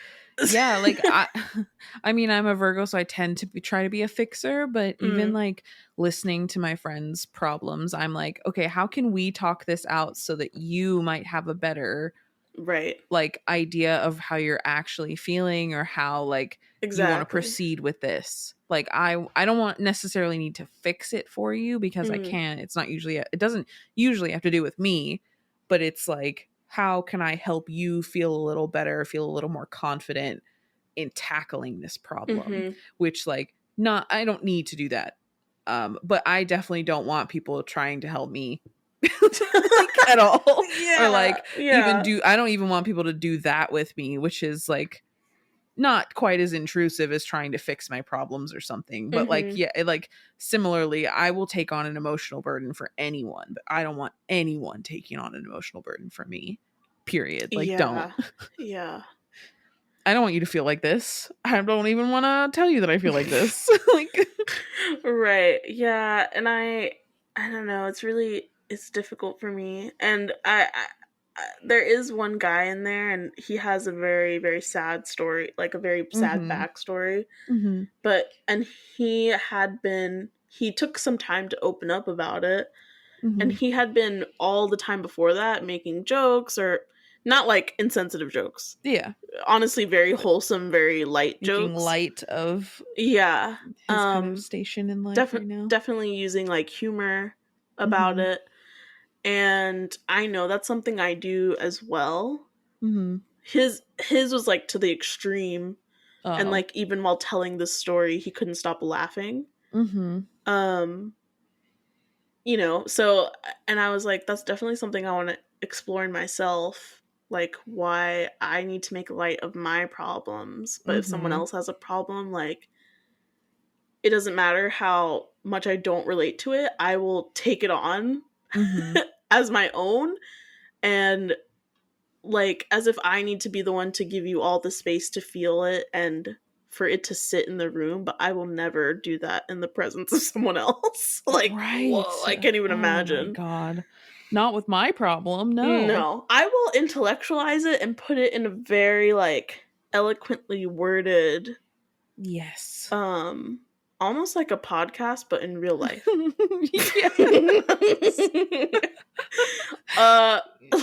yeah, like I mean, I'm a Virgo, so I tend to try to be a fixer, but even like listening to my friends' problems, I'm like, okay, how can we talk this out so that you might have a better like idea of how you're actually feeling or how like you want to proceed with this. Like I don't want necessarily need to fix it for you because I can't. It's not usually it doesn't usually have to do with me, but it's like, how can I help you feel a little better, feel a little more confident in tackling this problem? Which like I don't need to do that. But I definitely don't want people trying to help me like, at all. Or like even I don't even want people to do that with me, which is like not quite as intrusive as trying to fix my problems or something, but like, yeah, like similarly, I will take on an emotional burden for anyone, but I don't want anyone taking on an emotional burden for me, period. Like, don't. Yeah. I don't want you to feel like this. I don't even want to tell you that I feel like this. Like, right. Yeah. And I don't know. It's difficult for me. And I there is one guy in there, and he has a very, very sad story, like a very sad backstory. And he took some time to open up about it. And he had been all the time before that making jokes, or not like insensitive jokes. Yeah. Honestly, very wholesome, very light Making jokes. light of his kind of station in life right now. Definitely using like humor about it. And I know that's something I do as well. His was like to the extreme. And like even while telling this story, he couldn't stop laughing. You know, so, and I was like, that's definitely something I want to explore in myself, like why I need to make light of my problems, but if someone else has a problem, like, it doesn't matter how much I don't relate to it, I will take it on as my own, and like, as if I need to be the one to give you all the space to feel it and for it to sit in the room, but I will never do that in the presence of someone else. Like, right. Whoa, I can't even imagine. Oh my God. Not with my problem, no. No. I will intellectualize it and put it in a very, like, eloquently worded... Yes. Almost like a podcast, but in real life.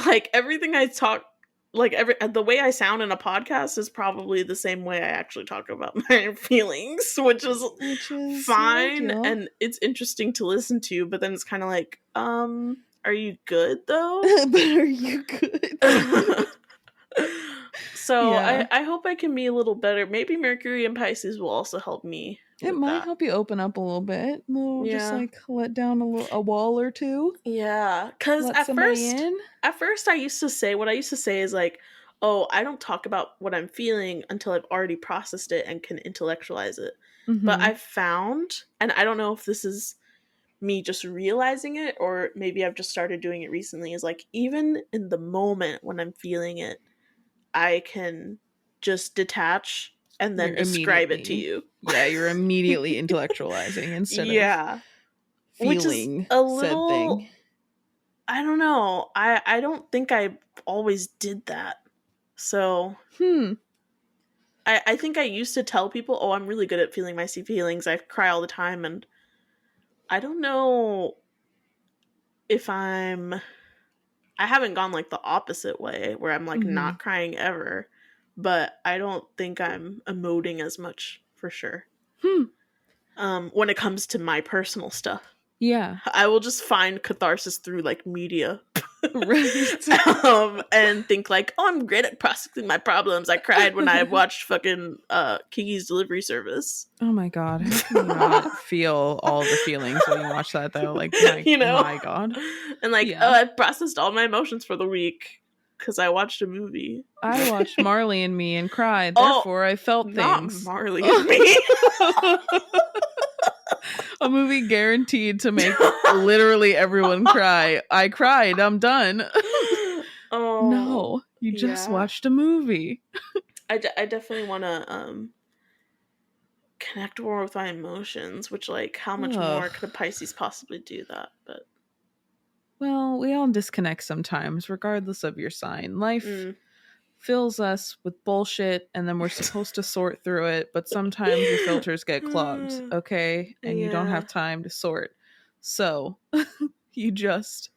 Like, everything I talk... Like, the way I sound in a podcast is probably the same way I actually talk about my feelings, which is fine, and it's interesting to listen to, but then it's kind of like, are you good, though? But are you good? So, yeah. I hope I can be a little better. Maybe Mercury and Pisces will also help me. It might help you open up a little bit. Just like let down a wall or two. Yeah, because at first I used to say, what I used to say is like, oh, I don't talk about what I'm feeling until I've already processed it and can intellectualize it. But I've found, and I don't know if this is me just realizing it, or maybe I've just started doing it recently, is like, even in the moment when I'm feeling it, I can just detach and then describe it to you. Yeah, you're immediately intellectualizing instead of feeling which is a little, said thing. I don't know. I don't think I always did that. So I think I used to tell people, oh, I'm really good at feeling my feelings. I cry all the time, and I don't know if I haven't gone like the opposite way where I'm like not crying ever, but I don't think I'm emoting as much for sure. When it comes to my personal stuff. Yeah. I will just find catharsis through like media. Right. And think like, oh, I'm great at processing my problems. I cried when I watched fucking Kiki's Delivery Service. Oh my God. How can you not feel all the feelings when you watch that though? Like, my God. And like, oh, I processed all my emotions for the week because I watched a movie. I watched Marley and Me and cried. Therefore, I felt things. Not Marley and Me. A movie guaranteed to make literally everyone cry. I cried. I'm done. Oh no, you just watched a movie. I definitely want to connect more with my emotions, which, like, how much more could a Pisces possibly do that? But well, we all disconnect sometimes, regardless of your sign. Life fills us with bullshit, and then we're supposed to sort through it, but sometimes your filters get clogged, okay? And you don't have time to sort. So you just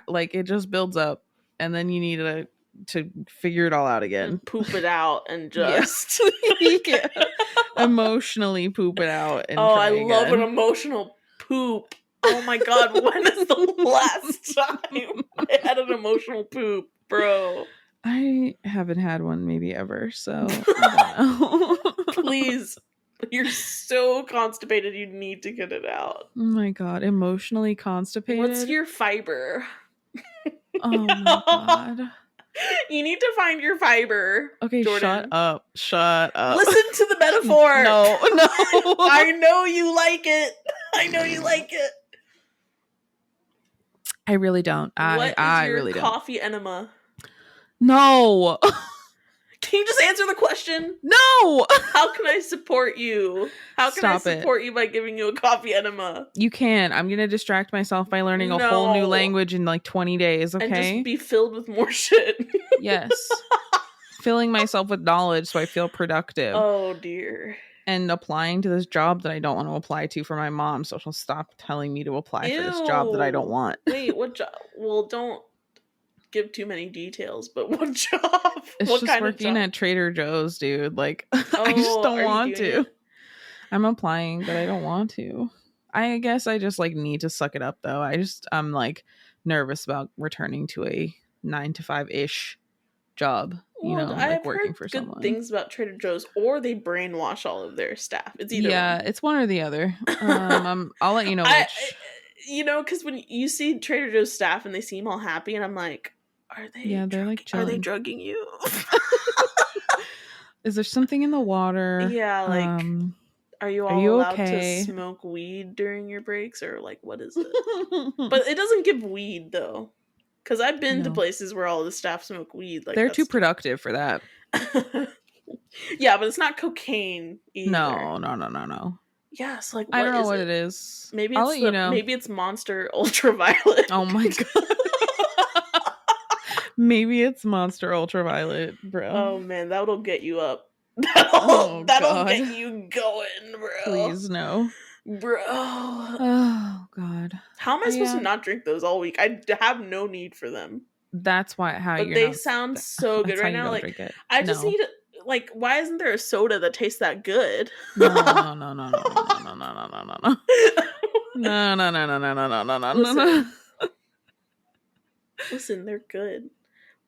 like, it just builds up, and then you need to figure it all out again. And poop it out and just emotionally poop it out. And I love an emotional poop. Oh my God, when is the last time I had an emotional poop, bro? I haven't had one maybe ever, so I don't know. Please, you're so constipated, you need to get it out. Oh my God, emotionally constipated? What's your fiber? Oh my God. You need to find your fiber. Okay, Jordan. Shut up. Listen to the metaphor. No. I know you like it. I know you like it. I really don't. I your really coffee enema? No. Can you just answer the question? No. How can I support you? How can I support you by giving you a coffee enema? You can. I'm going to distract myself by learning a whole new language in like 20 days, okay? And just be filled with more shit. Yes. Filling myself with knowledge so I feel productive. Oh, dear. And applying to this job that I don't want to apply to for my mom, so she'll stop telling me to apply for this job that I don't want. Wait, what job? Well, don't give too many details, but what job? It's what just kind working of job? at Trader Joe's, dude. Like, I just don't want to. It? I'm applying, but I don't want to. I guess I just like need to suck it up, though. I'm like nervous about returning to a 9-to-5-ish job. You know, like working for someone. Good things about Trader Joe's, or they brainwash all of their staff. It's either one. It's one or the other. I'll let you know which. Because when you see Trader Joe's staff and they seem all happy, and I'm like, are they? Yeah, they're like, are they drugging you? Is there something in the water? Yeah, like, are you allowed to smoke weed during your breaks, or like, what is it? But it doesn't give weed though. Because I've been to places where all the staff smoke weed. Like, they're too productive for that. Yeah, but it's not cocaine either. No. Yes, like, I don't know what it is. Maybe I'll let you know. Maybe it's Monster Ultraviolet. Oh my god. Maybe it's Monster Ultraviolet, bro. Oh man, that'll get you up. That'll get you going, bro. Please no. Bro. Oh god. How am I supposed to not drink those all week? I have no need for them. That's why they sound so good right now. Like, I just need like, why isn't there a soda that tastes that good? No. Listen, they're good.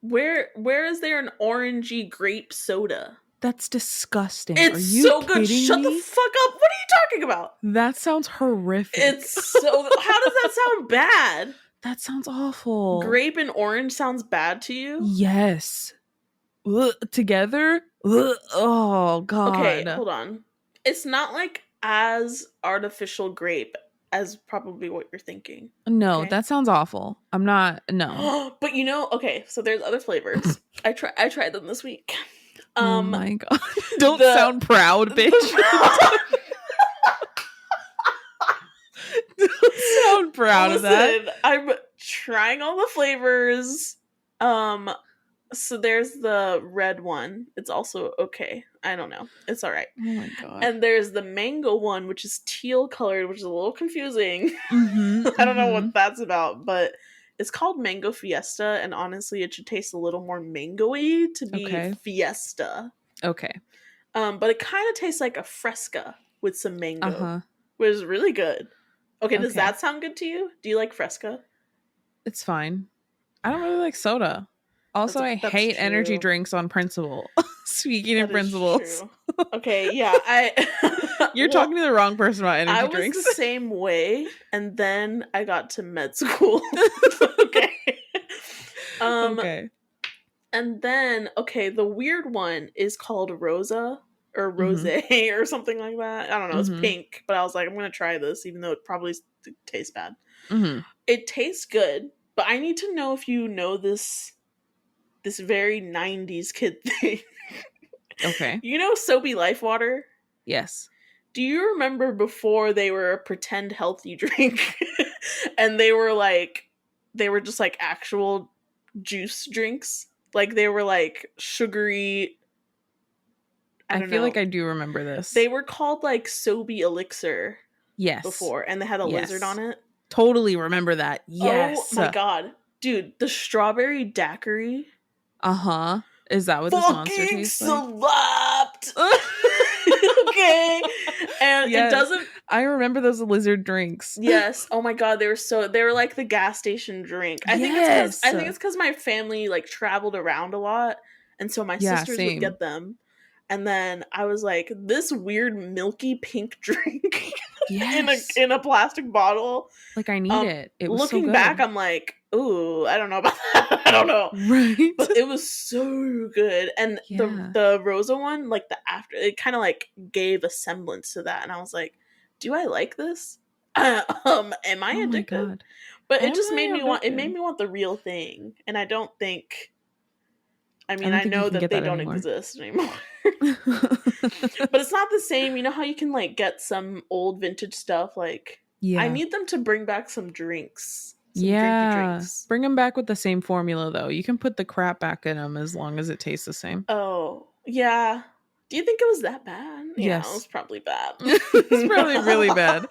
Where is there an orangey grape soda? That's disgusting. It's so good. Shut the fuck up. What are you talking about? That sounds horrific. It's so... How does that sound bad? That sounds awful. Grape and orange sounds bad to you? Yes. Together? Oh, God. Okay, hold on. It's not like as artificial grape as probably what you're thinking. No, okay? That sounds awful. I'm not... No. But okay, so there's other flavors. I tried them this week. Oh my god. Don't sound proud, bitch. Don't sound proud of that. I'm trying all the flavors. So there's the red one. It's also okay. I don't know. It's all right. Oh my god. And there's the mango one, which is teal colored, which is a little confusing. I don't know what that's about, but it's called Mango Fiesta, and honestly, it should taste a little more mango-y to be Fiesta. Okay. But it kind of tastes like a Fresca with some mango, which is really good. Okay, does that sound good to you? Do you like Fresca? It's fine. I don't really like soda. Also, I hate energy drinks on principle. Speaking of principles. Okay, yeah. You're talking to the wrong person about energy drinks. I was the same way, and then I got to med school. Okay. Okay. And then, the weird one is called Rosa or Rose or something like that. I don't know. It's pink, but I was like, I'm going to try this, even though it probably tastes bad. It tastes good, but I need to know if you know this very 90s kid thing. Okay. You know Soapy Life Water? Yes. Do you remember before they were a pretend healthy drink? And they were just like actual juice drinks? Like they were like sugary. I feel like I do remember this. They were called like Soapy Elixir. Yes. Before, and they had a lizard on it. Totally remember that. Yes. Oh my god. Dude, the strawberry daiquiri. Is that what this monster tastes like? Slapped. Okay. And it doesn't... I remember those lizard drinks. Yes. Oh my god, they were like the gas station drink. I think it's because my family like traveled around a lot, and so my sisters would get them. And then I was like, this weird milky pink drink in a plastic bottle. Like I need it. It was looking so good. back, I'm like, ooh, I don't know about that. I don't know. Right. But it was so good. And the Rosa one, like the after, it kind of like gave a semblance to that. And I was like, do I like this? Am I Oh my addicted? God. But it just made me want the real thing. And I don't think, I mean, I know that they don't exist anymore. But it's not the same. You know how you can like get some old vintage stuff? Like, I need them to bring back some drinks. Some drinky drinks. Bring them back with the same formula, though. You can put the crap back in them as long as it tastes the same. Oh, yeah. Do you think it was that bad? Yeah, yes. It was probably bad. It's probably really bad.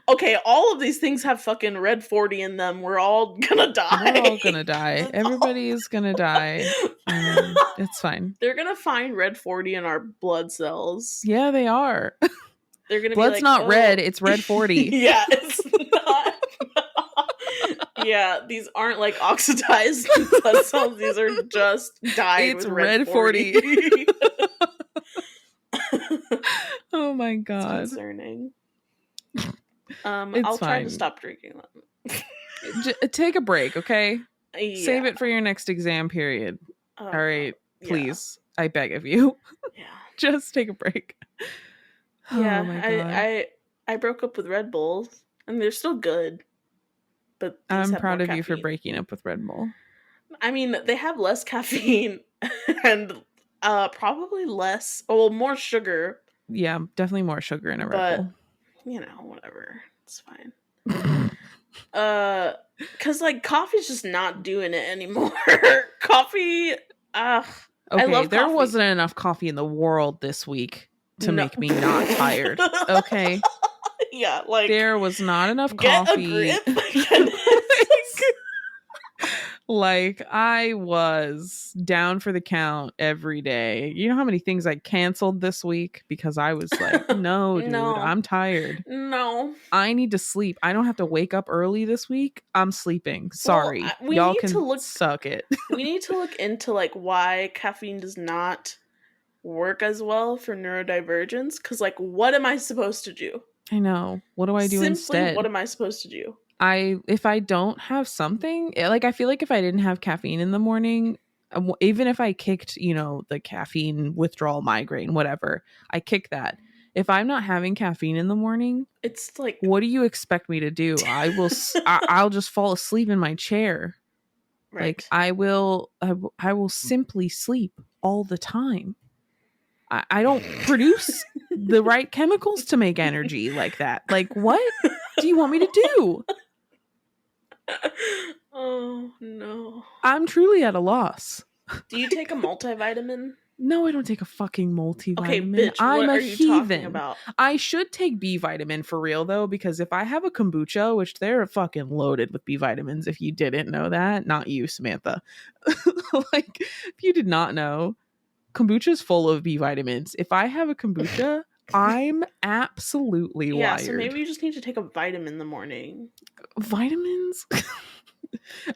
Okay, all of these things have fucking Red40 in them. We're all gonna die. We're all gonna die. Everybody's gonna die. It's fine. They're gonna find Red40 in our blood cells. Yeah, they are. They're gonna Blood's be like, not red, it's Red40. Yeah, it's not. Yeah, these aren't like oxidized blood cells. These are just dyed with Red40. Oh my God. It's concerning. I'll try to stop drinking them. Take a break, okay? Yeah. Save it for your next exam period. All right, please. Yeah. I beg of you. Yeah. Just take a break. Yeah, oh my God. I broke up with Red Bulls, and they're still good. But I'm proud of you for breaking up with Red Bull. I mean, they have less caffeine and probably more sugar. Yeah, definitely more sugar in a Red Bull. You know, whatever. It's fine. Cause like coffee's just not doing it anymore. Coffee, okay, I love there coffee. wasn't enough coffee in the world this week to make me not tired. Okay. Yeah, like there was not enough coffee. Get a grip. Like I was down for the count every day. You know how many things I canceled this week because I was like, no, dude, I'm tired. No. I need to sleep. I don't have to wake up early this week. I'm sleeping. Sorry. Well, y'all can suck it. We need to look into like why caffeine does not work as well for neurodivergence. Cause like, what am I supposed to do? I know. What do I do instead? What am I supposed to do? If I don't have something, like I feel like if I didn't have caffeine in the morning, even if I kicked, the caffeine withdrawal migraine, whatever, I kick that. If I'm not having caffeine in the morning, it's like, what do you expect me to do? I will, I'll just fall asleep in my chair. Right. Like I will simply sleep all the time. I don't produce the right chemicals to make energy like that. Like, what do you want me to do? Oh, no. I'm truly at a loss. Do you take a multivitamin? No, I don't take a fucking multivitamin. Okay, bitch, I'm a heathen. About? I should take B vitamin for real, though, because if I have a kombucha, which they're fucking loaded with B vitamins, if you didn't know that, not you, Samantha. Like, if you did not know, kombucha is full of B vitamins. If I have a kombucha, I'm absolutely wired. Yeah, so maybe you just need to take a vitamin in the morning. Vitamins?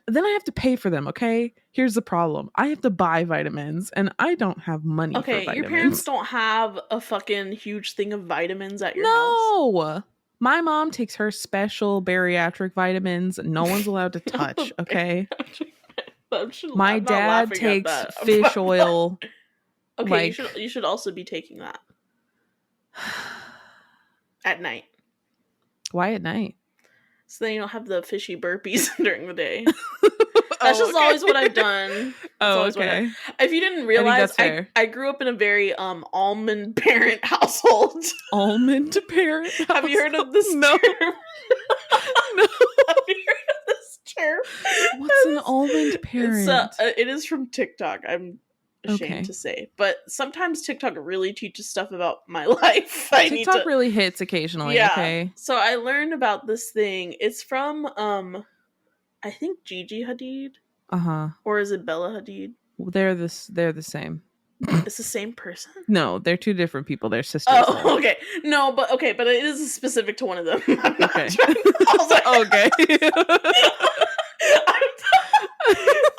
Then I have to pay for them, okay? Here's the problem. I have to buy vitamins, and I don't have money for vitamins. Okay, your parents don't have a fucking huge thing of vitamins at your house? No! My mom takes her special bariatric vitamins no one's allowed to touch, okay? My dad takes fish oil. Okay, you should also be taking that. At night. Why at night? So then you don't have the fishy burpees during the day. That's just always what I've done. Okay. If you didn't realize, I grew up in a very almond parent household. Almond parent household? Have you heard of this term? No. Have you heard of this term? What's an almond parent? It is from TikTok. I'm ashamed to say, but sometimes TikTok really teaches stuff about my life. TikTok really hits occasionally. Yeah. Okay. So I learned about this thing. It's from I think Gigi Hadid. Or is it Bella Hadid? They're the same. It's the same person? No, they're two different people. They're sisters. Oh, okay. No, but it is specific to one of them. I'm not okay. I was like, okay.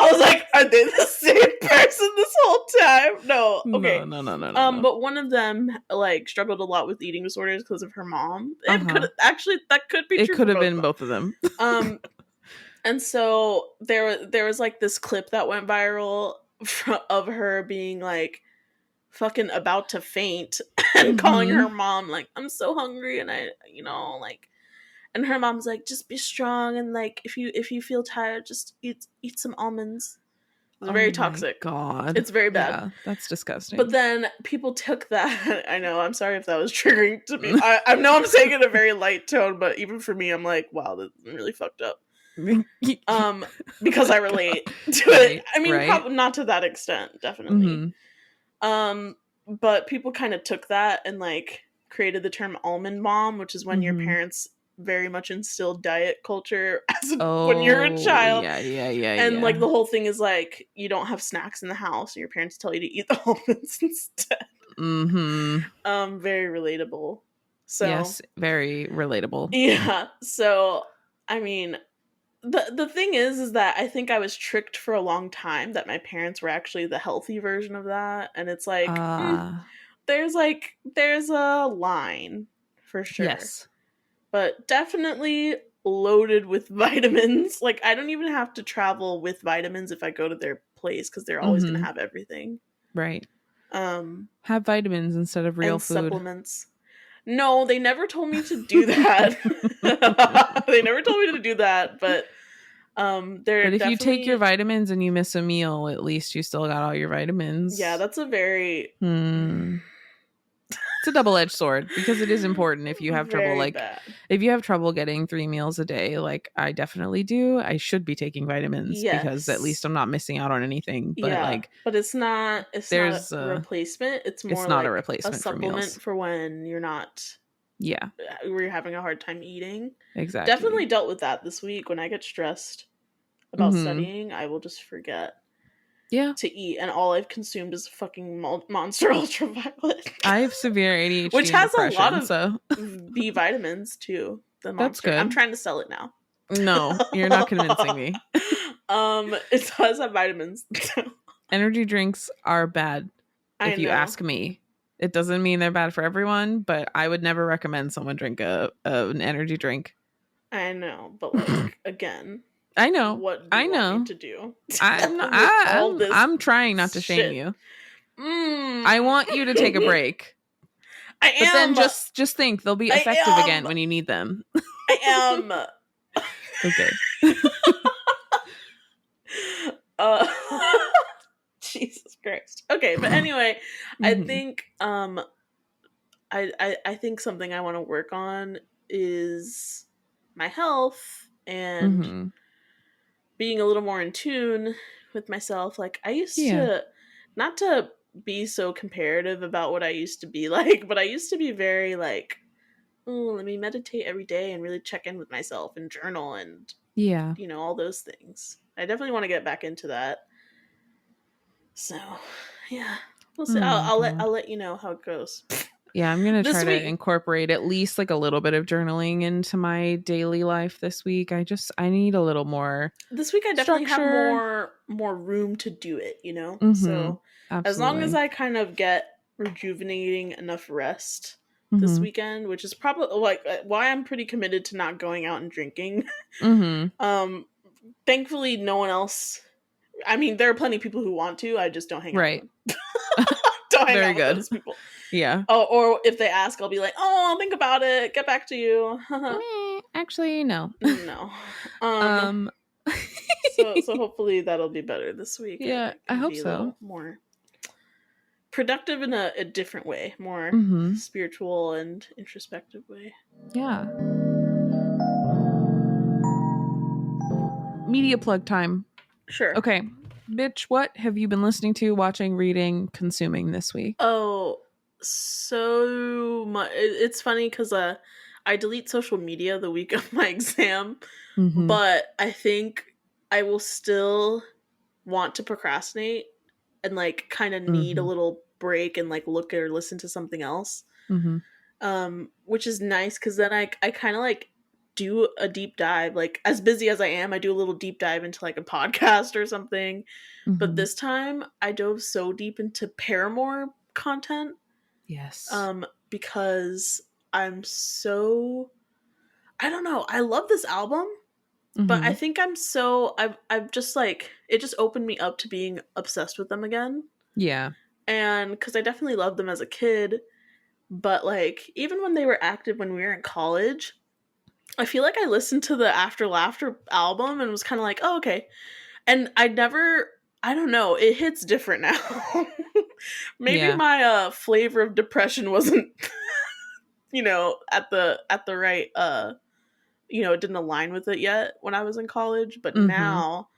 I was like, are they the same person this whole time? No. Okay. No. But one of them like struggled a lot with eating disorders because of her mom. That could be. It could have been both of them. And so there was like this clip that went viral of her being like fucking about to faint and calling her mom like, I'm so hungry, and I, like, and her mom's like, just be strong, and like if you feel tired, just eat some almonds. It's very toxic. God. It's very bad. Yeah, that's disgusting. But then people took that. I know. I'm sorry if that was triggering to me. I know I'm saying it in a very light tone, but even for me, I'm like, wow, that's really fucked up. Because I relate to it. I mean, probably not to that extent, definitely. But people kind of took that and like created the term almond mom, which is when your parents very much instilled diet culture when you're a child. Yeah. And like the whole thing is like, you don't have snacks in the house and your parents tell you to eat the almonds instead. Very relatable. So yes, very relatable. Yeah. So I mean, the thing is that I think I was tricked for a long time that my parents were actually the healthy version of that, and it's like there's a line for sure. Yes. But definitely loaded with vitamins. Like, I don't even have to travel with vitamins if I go to their place because they're always going to have everything. Right. Have vitamins instead of real food. Supplements. No, they never told me to do that. They never told me to do that, but but if you take your vitamins and you miss a meal, at least you still got all your vitamins. Yeah, that's a very it's a double-edged sword because it is important if you have trouble. Like, if you have trouble getting 3 meals a day, like I definitely do, I should be taking vitamins because at least I'm not missing out on anything. But but it's not a replacement. It's more not like a replacement, a supplement for when you're not. Yeah, where you're having a hard time eating. Exactly. Definitely dealt with that this week. When I get stressed about studying, I will just forget. To eat, and all I've consumed is fucking Monster Ultraviolet. I have severe ADHD, which has a lot of B vitamins too. The Monster. That's good. I'm trying to sell it now. No, you're not convincing me. It does have vitamins. Energy drinks are bad. If you ask me, it doesn't mean they're bad for everyone, but I would never recommend someone drink an energy drink. I know, but like again. I know. What do you want me to do? I'm trying not to shame you. I want you to take a break. I am. But then just think they'll be effective again when you need them. I am. Okay. Jesus Christ. Okay, but anyway, I think I think something I want to work on is my health and being a little more in tune with myself. Like I used to, not to be so comparative about what I used to be like, but I used to be very like, oh, let me meditate every day and really check in with myself and journal and all those things. I definitely want to get back into that. So yeah, we'll see. I'll let you know how it goes. Yeah, I'm going to try to incorporate at least like a little bit of journaling into my daily life this week. I need a little more. This week I definitely have more room to do it, So as long as I kind of get rejuvenating enough rest this weekend, which is probably like why I'm pretty committed to not going out and drinking. Thankfully no one else. I mean, there are plenty of people who want to. I just don't hang out with them. Don't hang out with those people. Yeah. Oh, or if they ask, I'll be like, "Oh, I'll think about it. Get back to you." Actually, no. No. So hopefully that'll be better this week. Yeah, I hope so. A little more productive in a different way, more spiritual and introspective way. Yeah. Media plug time. Sure. Okay. Bitch, what have you been listening to, watching, reading, consuming this week? Oh, so much. It's funny because I delete social media the week of my exam, but I think I will still want to procrastinate and like kind of need a little break and like look or listen to something else, which is nice because then I kind of like do a deep dive. Like as busy as I am, I do a little deep dive into like a podcast or something, but this time I dove so deep into Paramore content. Yes. Because I don't know, I love this album, But I think I've just like, it just opened me up to being obsessed with them again. Yeah. And because I definitely loved them as a kid, but like even when they were active when we were in college, I feel like I listened to the After Laughter album and was kind of like, oh, okay. And I don't know, it hits different now. Maybe Yeah. my flavor of depression wasn't, at the right, it didn't align with it yet when I was in college, but now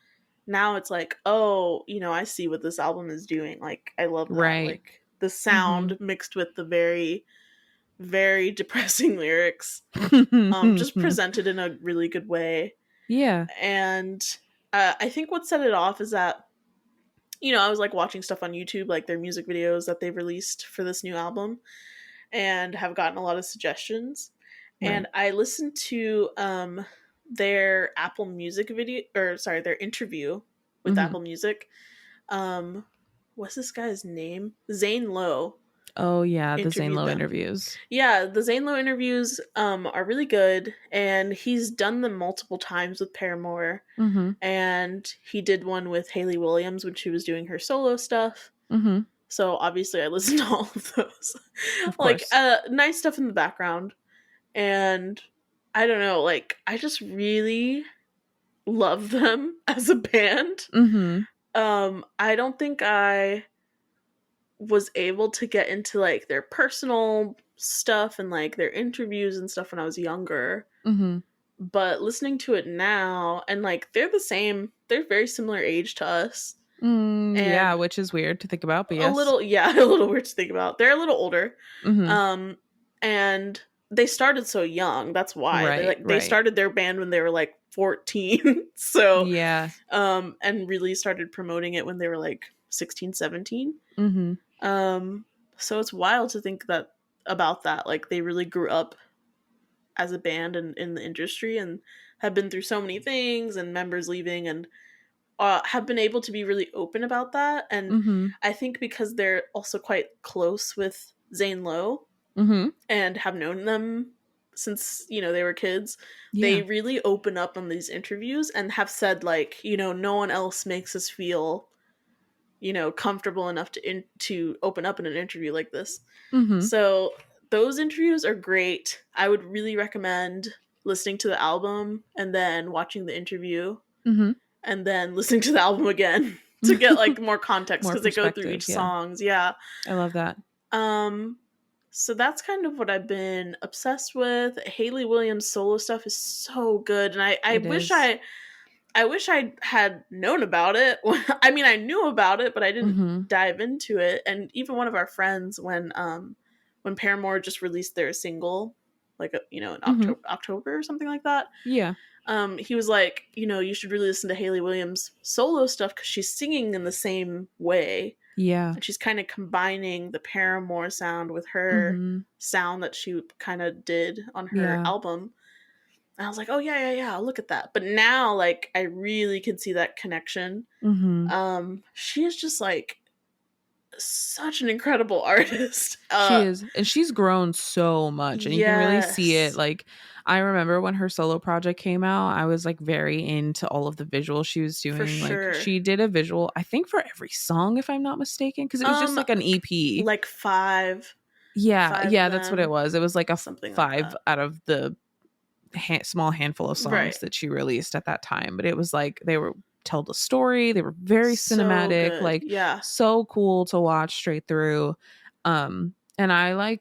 it's like, oh, I see what this album is doing. Like, I love that. Right. Like, the sound mixed with the very, very depressing lyrics, just presented in a really good way. Yeah. And I think what set it off is that, I was like watching stuff on YouTube, like their music videos that they've released for this new album, and have gotten a lot of suggestions. Right. And I listened to their Apple Music video, or sorry, their interview with Apple Music. What's this guy's name? Zane Lowe. Oh yeah, the Zane Lowe interviews. Yeah, the Zane Lowe interviews are really good, and he's done them multiple times with Paramore. And he did one with Hayley Williams when she was doing her solo stuff. So obviously I listened to all of those. Of like course. Nice stuff in the background. And I don't know, like, I just really love them as a band. I don't think I was able to get into like their personal stuff and like their interviews and stuff when I was younger. But listening to it now, and like they're very similar age to us. Yeah, which is weird to think about, but yes. A little weird to think about. They're a little older. And they started so young. That's why. They started their band when they were like 14. So yeah. And really started promoting it when they were like 16, 17. So it's wild to think about that. Like, they really grew up as a band and in the industry, and have been through so many things, and members leaving, and have been able to be really open about that. And I think because they're also quite close with Zane Lowe, and have known them since, they were kids, they really open up on these interviews and have said, like, no one else makes us feel, comfortable enough to open up in an interview like this. So those interviews are great. I would really recommend listening to the album and then watching the interview, and then listening to the album again to get like more context, because they go through each songs. Yeah, I love that. So that's kind of what I've been obsessed with. Hayley Williams' solo stuff is so good, and I wish I had known about it. I mean, I knew about it, but I didn't dive into it. And even one of our friends, when Paramore just released their single, like in October or something like that. Yeah. He was like, you should really listen to Hayley Williams' solo stuff, because she's singing in the same way. Yeah. And she's kind of combining the Paramore sound with her sound that she kind of did on her album. And I was like, oh, yeah, I'll look at that. But now, like, I really can see that connection. She is just, like, such an incredible artist. She is. And she's grown so much. And you can really see it. Like, I remember when her solo project came out, I was, like, very into all of the visuals she was doing. For sure. Like, she did a visual, I think, for every song, if I'm not mistaken. Because it was just, like, an EP. Like 5. Yeah, that's what it was. It was, like, a something 5 like out of the small handful of songs that she released at that time. But it was like they were tell the story, they were very cinematic, like so cool to watch straight through. And I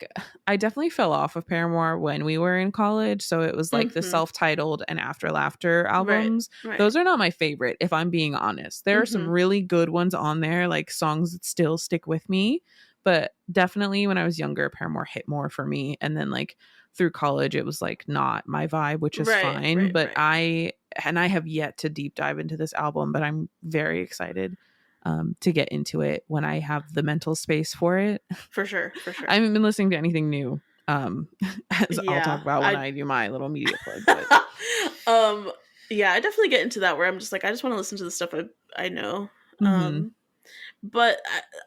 definitely fell off of Paramore when we were in college, so it was like the self-titled and After Laughter albums. Those are not my favorite, if I'm being honest. There are some really good ones on there, like songs that still stick with me, but definitely when I was younger, Paramore hit more for me. And then like through college, it was like not my vibe, which is fine. But I have yet to deep dive into this album, but I'm very excited to get into it when I have the mental space for it. For sure. I haven't been listening to anything new, as I'll talk about when I do my little media plug. But. Yeah, I definitely get into that where I'm just like, I just want to listen to the stuff I know. But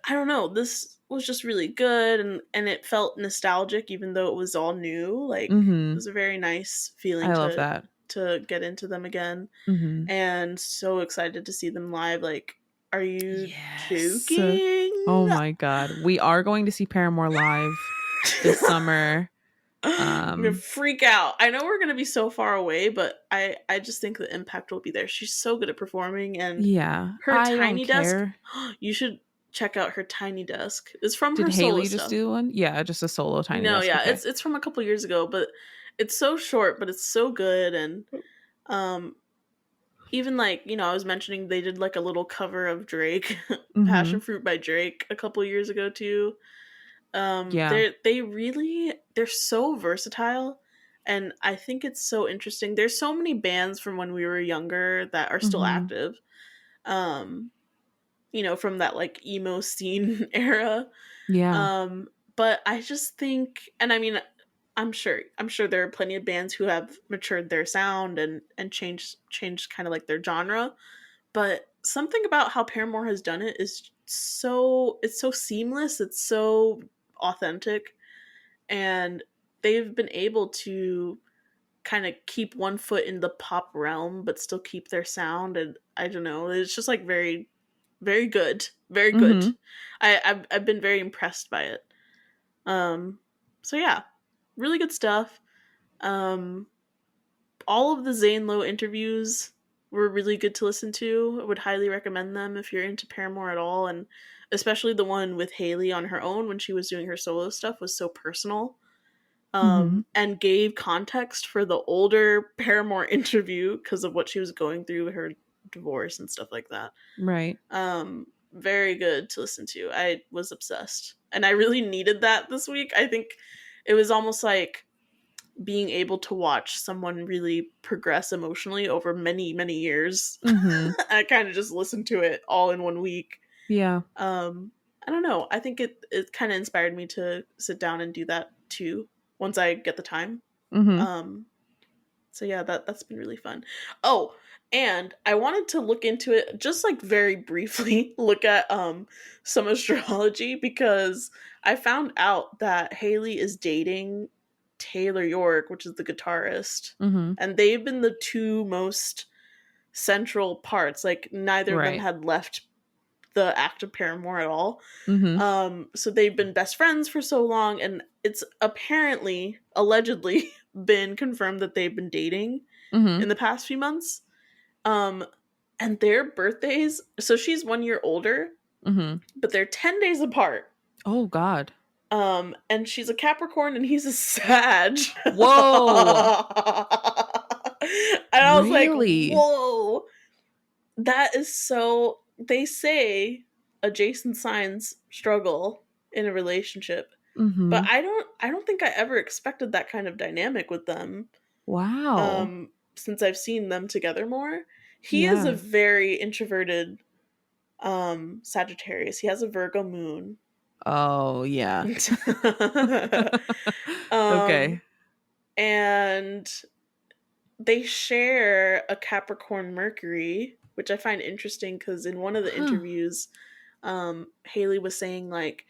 I don't know, this was just really good, and it felt nostalgic even though it was all new. Like it was a very nice feeling. I love that. to get into them again, Mm-hmm. and so excited to see them live. Like, are you Yes. joking? Oh my god. We are going to see Paramore live this summer. I'm gonna freak out. I know we're gonna be so far away, but I just think the impact will be there. She's so good at performing, and Yeah. her I don't tiny desk. care. You should check out her tiny desk. It's from Did her solo Hayley just stuff. do one? Yeah, just a solo tiny No, desk. yeah, Okay. it's from a couple years ago, but it's so short, but it's so good. And um, even like, you know, I was mentioning they did like a little cover of Drake, Mm-hmm. Passionfruit by Drake, a couple years ago too. Yeah. They're so versatile, and I think it's so interesting. There's so many bands from when we were younger that are still Mm-hmm. active. Um, you know, from that like emo scene era. Yeah. Um, but I just think, and I mean, I'm sure there are plenty of bands who have matured their sound and changed kind of like their genre. But something about how Paramore has done it is it's so seamless, it's so authentic, and they've been able to kind of keep one foot in the pop realm but still keep their sound. And I don't know, it's just like very, very good, very good. Mm-hmm. I've been very impressed by it. um so yeah, really good stuff. um all of the Zane Lowe interviews were really good to listen to. I would highly recommend them if you're into Paramore at all, and especially the one with Hayley on her own when she was doing her solo stuff was so personal, Mm-hmm. and gave context for the older Paramore interview because of what she was going through with her divorce and stuff like that. Right. Very good to listen to. I was obsessed, and I really needed that this week. I think it was almost like being able to watch someone really progress emotionally over many, many years. Mm-hmm. I kind of just listened to it all in one week. Yeah. I don't know. I think it kind of inspired me to sit down and do that too once I get the time. Mm-hmm. Um, so yeah, that's been really fun. Oh, and I wanted to look into it just like very briefly, look at some astrology, because I found out that Hayley is dating Taylor York, which is the guitarist. Mm-hmm. And they've been the two most central parts. Like neither of them Right. had left the active Paramore at all. Mm-hmm. So they've been best friends for so long, and it's apparently, allegedly, been confirmed that they've been dating Mm-hmm. in the past few months. Um, and their birthdays, so she's 1 year older, Mm-hmm. but they're 10 days apart. Oh God. And she's a Capricorn and he's a Sag. And Whoa. I was like, Really? whoa. That is so, they say adjacent signs struggle in a relationship. Mm-hmm. But I don't think I ever expected that kind of dynamic with them. Wow. Since I've seen them together more. He is a Yeah. very introverted Sagittarius. He has a Virgo moon. Oh yeah. um Okay. and they share a Capricorn Mercury, which I find interesting because in one of the Huh. interviews, Hayley was saying like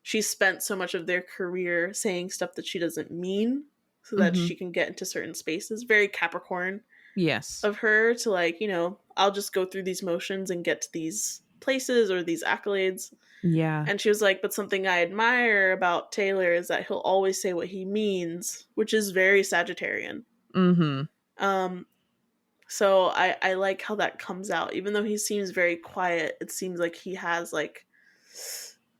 she spent so much of their career saying stuff that she doesn't mean so that Mm-hmm. she can get into certain spaces. Very Capricorn Yes. of her to like, you know, I'll just go through these motions and get to these places or these accolades. Yeah. And she was like, but something I admire about Taylor is that he'll always say what he means, which is very Sagittarian. Mm-hmm. Um, so I like how that comes out. Even though he seems very quiet, it seems like he has like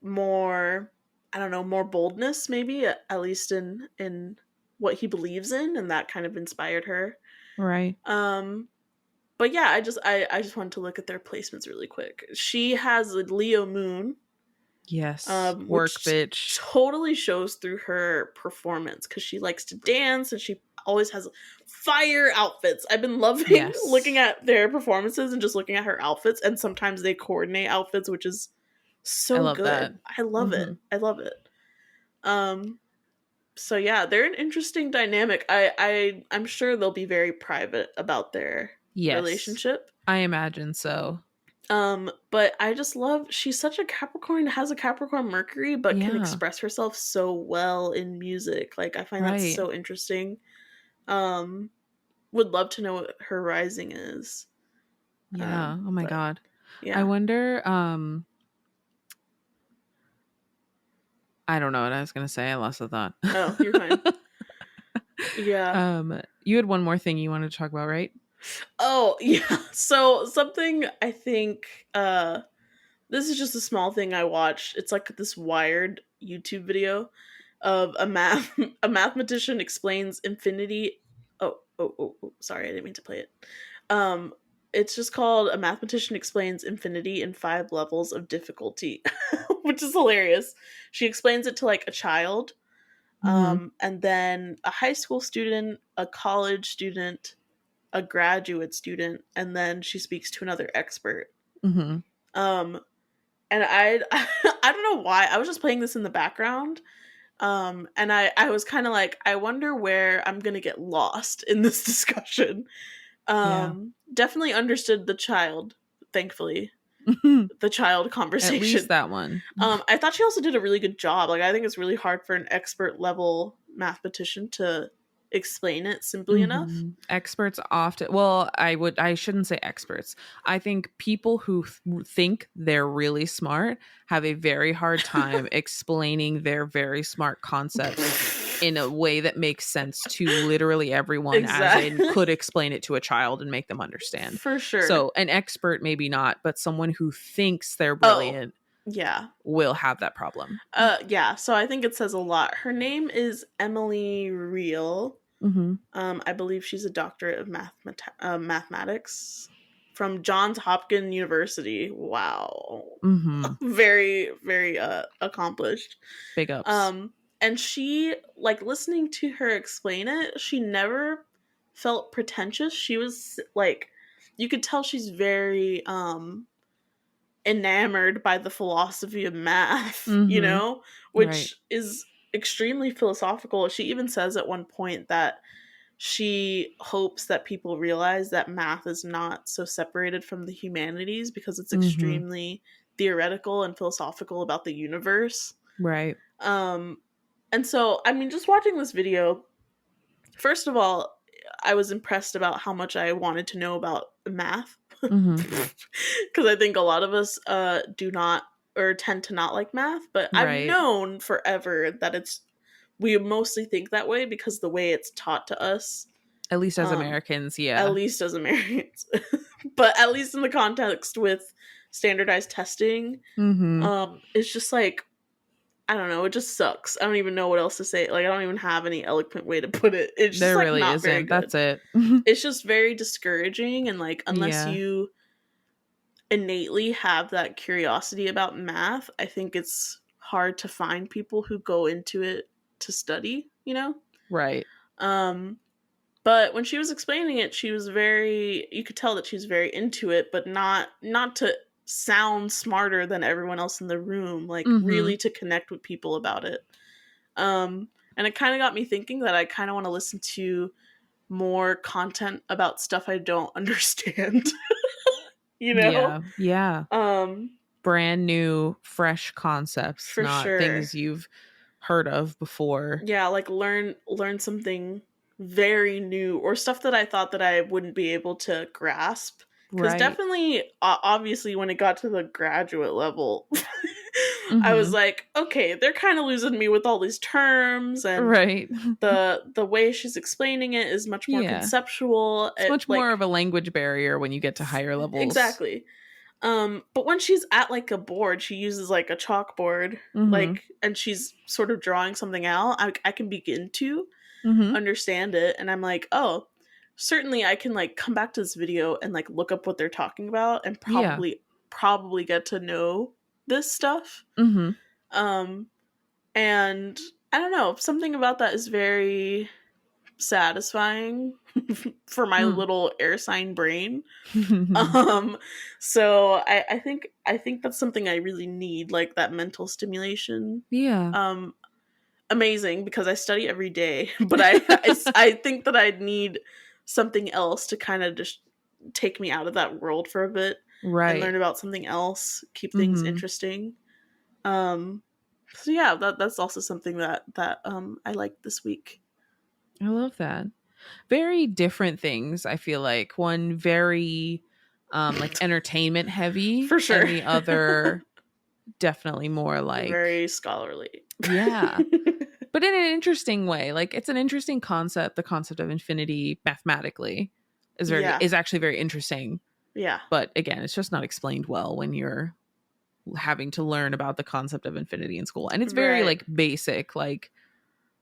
more, I don't know, more boldness maybe, at least in what he believes in, and that kind of inspired her. Right. But yeah, I just wanted to look at their placements really quick. She has a Leo moon, Yes. Work which bitch. totally shows through her performance because she likes to dance and she always has fire outfits. I've been loving looking Yes. at their performances and just looking at her outfits, and sometimes they coordinate outfits, which is I so love that. good. I love it. Mm-hmm. I love it. Um, so yeah, they're an interesting dynamic. I'm sure they'll be very private about their Yes. relationship. I imagine so. But I just love, she's such a Capricorn, has a Capricorn Mercury, but can Yeah. express herself so well in music. Like I find that Right. so interesting. Um would love to know what her rising is. Yeah. Oh my God. Yeah. I wonder, I don't know what I was going to say. I lost the thought. Oh, you're fine. Yeah. You had one more thing you wanted to talk about, right? Oh, yeah. So something I think this is just a small thing I watched. It's like this Wired YouTube video of a mathematician explains infinity. Sorry, I didn't mean to play it. It's just called A Mathematician Explains Infinity in 5 Levels of Difficulty, which is hilarious. She explains it to like a child, and then a high school student, a college student, a graduate student, and then she speaks to another expert. Mm-hmm. And I I don't know why. I was just playing this in the background. And I was kind of like, I wonder where I'm going to get lost in this discussion. Definitely understood the child, thankfully. The child conversation. At least that one. I thought she also did a really good job. Like, I think it's really hard for an expert level mathematician to explain it simply enough. Experts often, well, I shouldn't say experts. I think people who think they're really smart have a very hard time explaining their very smart concepts in a way that makes sense to literally everyone, Exactly. as in could explain it to a child and make them understand. For sure. So an expert, maybe not, but someone who thinks they're brilliant, yeah, will have that problem. Yeah. So I think it says a lot. Her name is Emily Reel. I believe she's a doctorate of mathematics from Johns Hopkins University. Wow. Very, very accomplished. Big ups. And she, like, listening to her explain it, she never felt pretentious. She was like, you could tell she's very enamored by the philosophy of math, you know, which is extremely philosophical. She even says at one point that she hopes that people realize that math is not so separated from the humanities because it's extremely theoretical and philosophical about the universe. Right. And so, I mean, just watching this video, first of all, I was impressed about how much I wanted to know about math. Because I think a lot of us do not, or tend to not like math, but I've known forever that we mostly think that way because the way it's taught to us. At least as Americans, yeah. At least as Americans. But at least in the context with standardized testing, it's just like, I don't know, it just sucks. I don't even know what else to say. Like, I don't even have any eloquent way to put it. It's just there like really not isn't. very good. That's it. It's just very discouraging, and like, unless you innately have that curiosity about math, I think it's hard to find people who go into it to study, you know? Right. But when she was explaining it, she was you could tell that she's very into it, but not to sound smarter than everyone else in the room, like really to connect with people about it. And it kind of got me thinking that I kind of want to listen to more content about stuff I don't understand. You know? Yeah. Brand new, fresh concepts, for not sure. things you've heard of before. Yeah, like learn something very new, or stuff that I thought that I wouldn't be able to grasp. Because definitely, obviously, when it got to the graduate level, I was like, okay, they're kind of losing me with all these terms, and the way she's explaining it is much more conceptual. It's much more of a language barrier when you get to higher levels. Exactly. But when she's at like a board, she uses like a chalkboard, like, and she's sort of drawing something out. I can begin to understand it, and I'm like, oh, certainly I can like come back to this video and like look up what they're talking about, and probably get to know this stuff. And I don't know, something about that is very satisfying for my little air sign brain. So I think that's something I really need, like that mental stimulation. Amazing, because I study every day, but I think that I'd need something else to kind of just take me out of that world for a bit, and learn about something else, keep things interesting. So yeah, that's also something that I like this week. I love that. very different things. I feel like one very like entertainment heavy, For sure. and the other definitely more like very scholarly. Yeah. But in an interesting way. Like, it's an interesting concept. The concept of infinity mathematically is actually very interesting. Yeah. But again, it's just not explained well when you're having to learn about the concept of infinity in school. And it's very like basic, like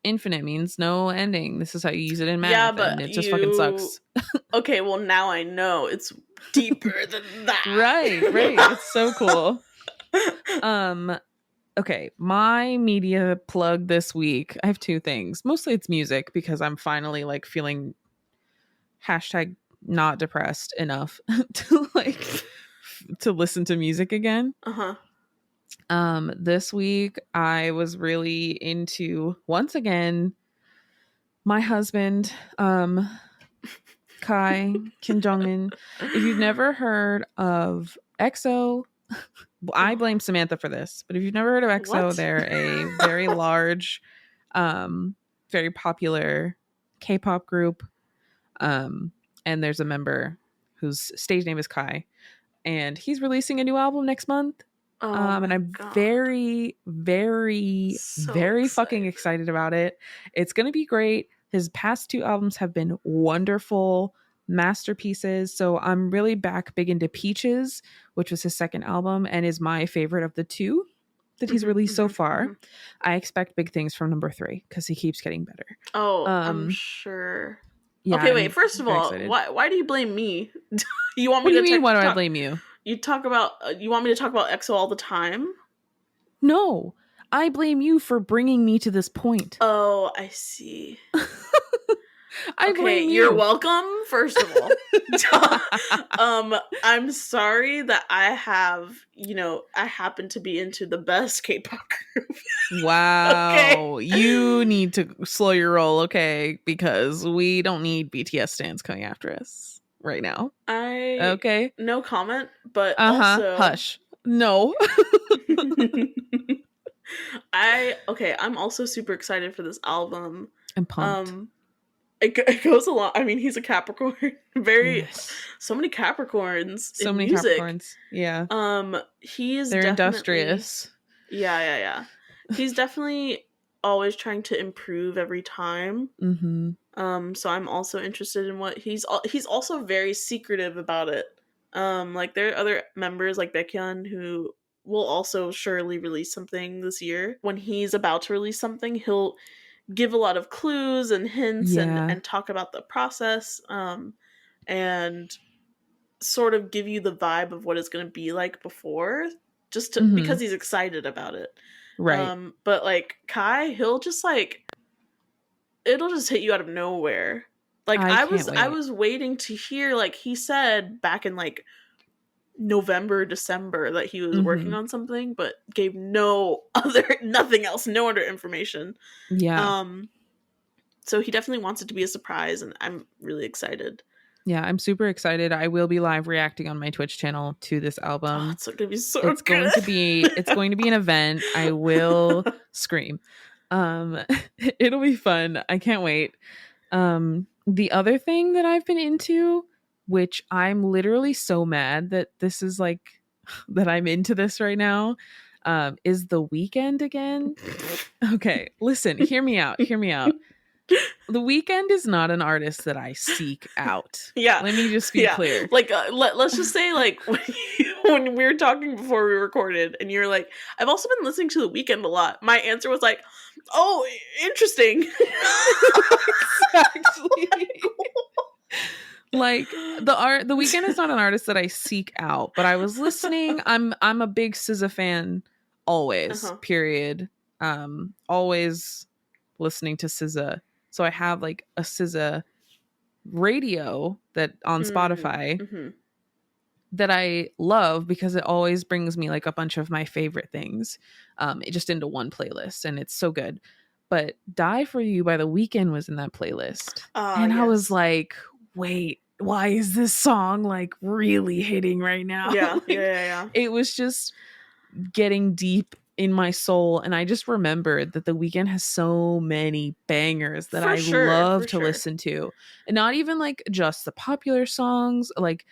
infinite means no ending. This is how you use it in math. Yeah, but and it just fucking sucks. Okay, well now I know it's deeper than that. Right. It's so cool. Okay, my media plug this week. I have two things. Mostly it's music because I'm finally like feeling hashtag not depressed enough to like to listen to music again. This week I was really into, once again, my husband, Kai Kim Jong-un. If you've never heard of EXO, I blame Samantha for this, but if you've never heard of EXO, they're a very large, very popular K-pop group. And there's a member whose stage name is Kai, and he's releasing a new album next month. And I'm very, very, very fucking excited about it. It's going to be great. His past two albums have been wonderful masterpieces. So I'm really back big into Peaches, which was his second album and is my favorite of the two that he's released so far. I expect big things from number 3 because he keeps getting better. I'm sure. Yeah, okay, wait. First of all, why do you blame me? You want me what do you mean? Why do I blame you? You want me to talk about EXO all the time? No, I blame you for bringing me to this point. Oh, I see. I blame you. You're welcome, first of all. I'm sorry that I happen to be into the best K-pop group. Wow. Okay? You need to slow your roll, okay? Because we don't need BTS stans coming after us right now. Okay? No comment, but also... Hush. No. I'm also super excited for this album. I'm pumped. It goes along. I mean, he's a Capricorn. So many Capricorns. So many music. Capricorns. Yeah. They're industrious. Yeah. He's definitely always trying to improve every time. So I'm also interested in what he's also very secretive about it. Like there are other members like Baekhyun who will also surely release something this year. When he's about to release something, he'll give a lot of clues and hints and talk about the process and sort of give you the vibe of what it's going to be like before, just to, because he's excited about it. Right. But like Kai, he'll just like, it'll just hit you out of nowhere. Like I was waiting to hear, like he said back in like November, December that he was working on something, but gave nothing else, no other information. Yeah. So he definitely wants it to be a surprise, and I'm really excited. Yeah, I'm super excited. I will be live reacting on my Twitch channel to this album. It's gonna be so good. It's going to be an event. I will scream. It'll be fun. I can't wait. The other thing that I've been into, which I'm literally so mad that this is like that I'm into this right now, is the Weeknd again. Okay, listen, hear me out. The Weeknd is not an artist that I seek out. Yeah. Let me just be clear. Like, let's just say, like, when we were talking before we recorded, and you're like, I've also been listening to The Weeknd a lot. My answer was like, oh, interesting. Exactly. Like, The Weeknd is not an artist that I seek out, but I was listening. I'm a big SZA fan always, period. Always listening to SZA. So I have like a SZA radio that on Spotify that I love because it always brings me like a bunch of my favorite things just into one playlist, and it's so good. But Die For You by The Weeknd was in that playlist. And I was like, wait, why is this song like really hitting right now? Yeah. It was just getting deep in my soul. And I just remembered that The Weeknd has so many bangers that I love to listen to. And not even like just the popular songs, like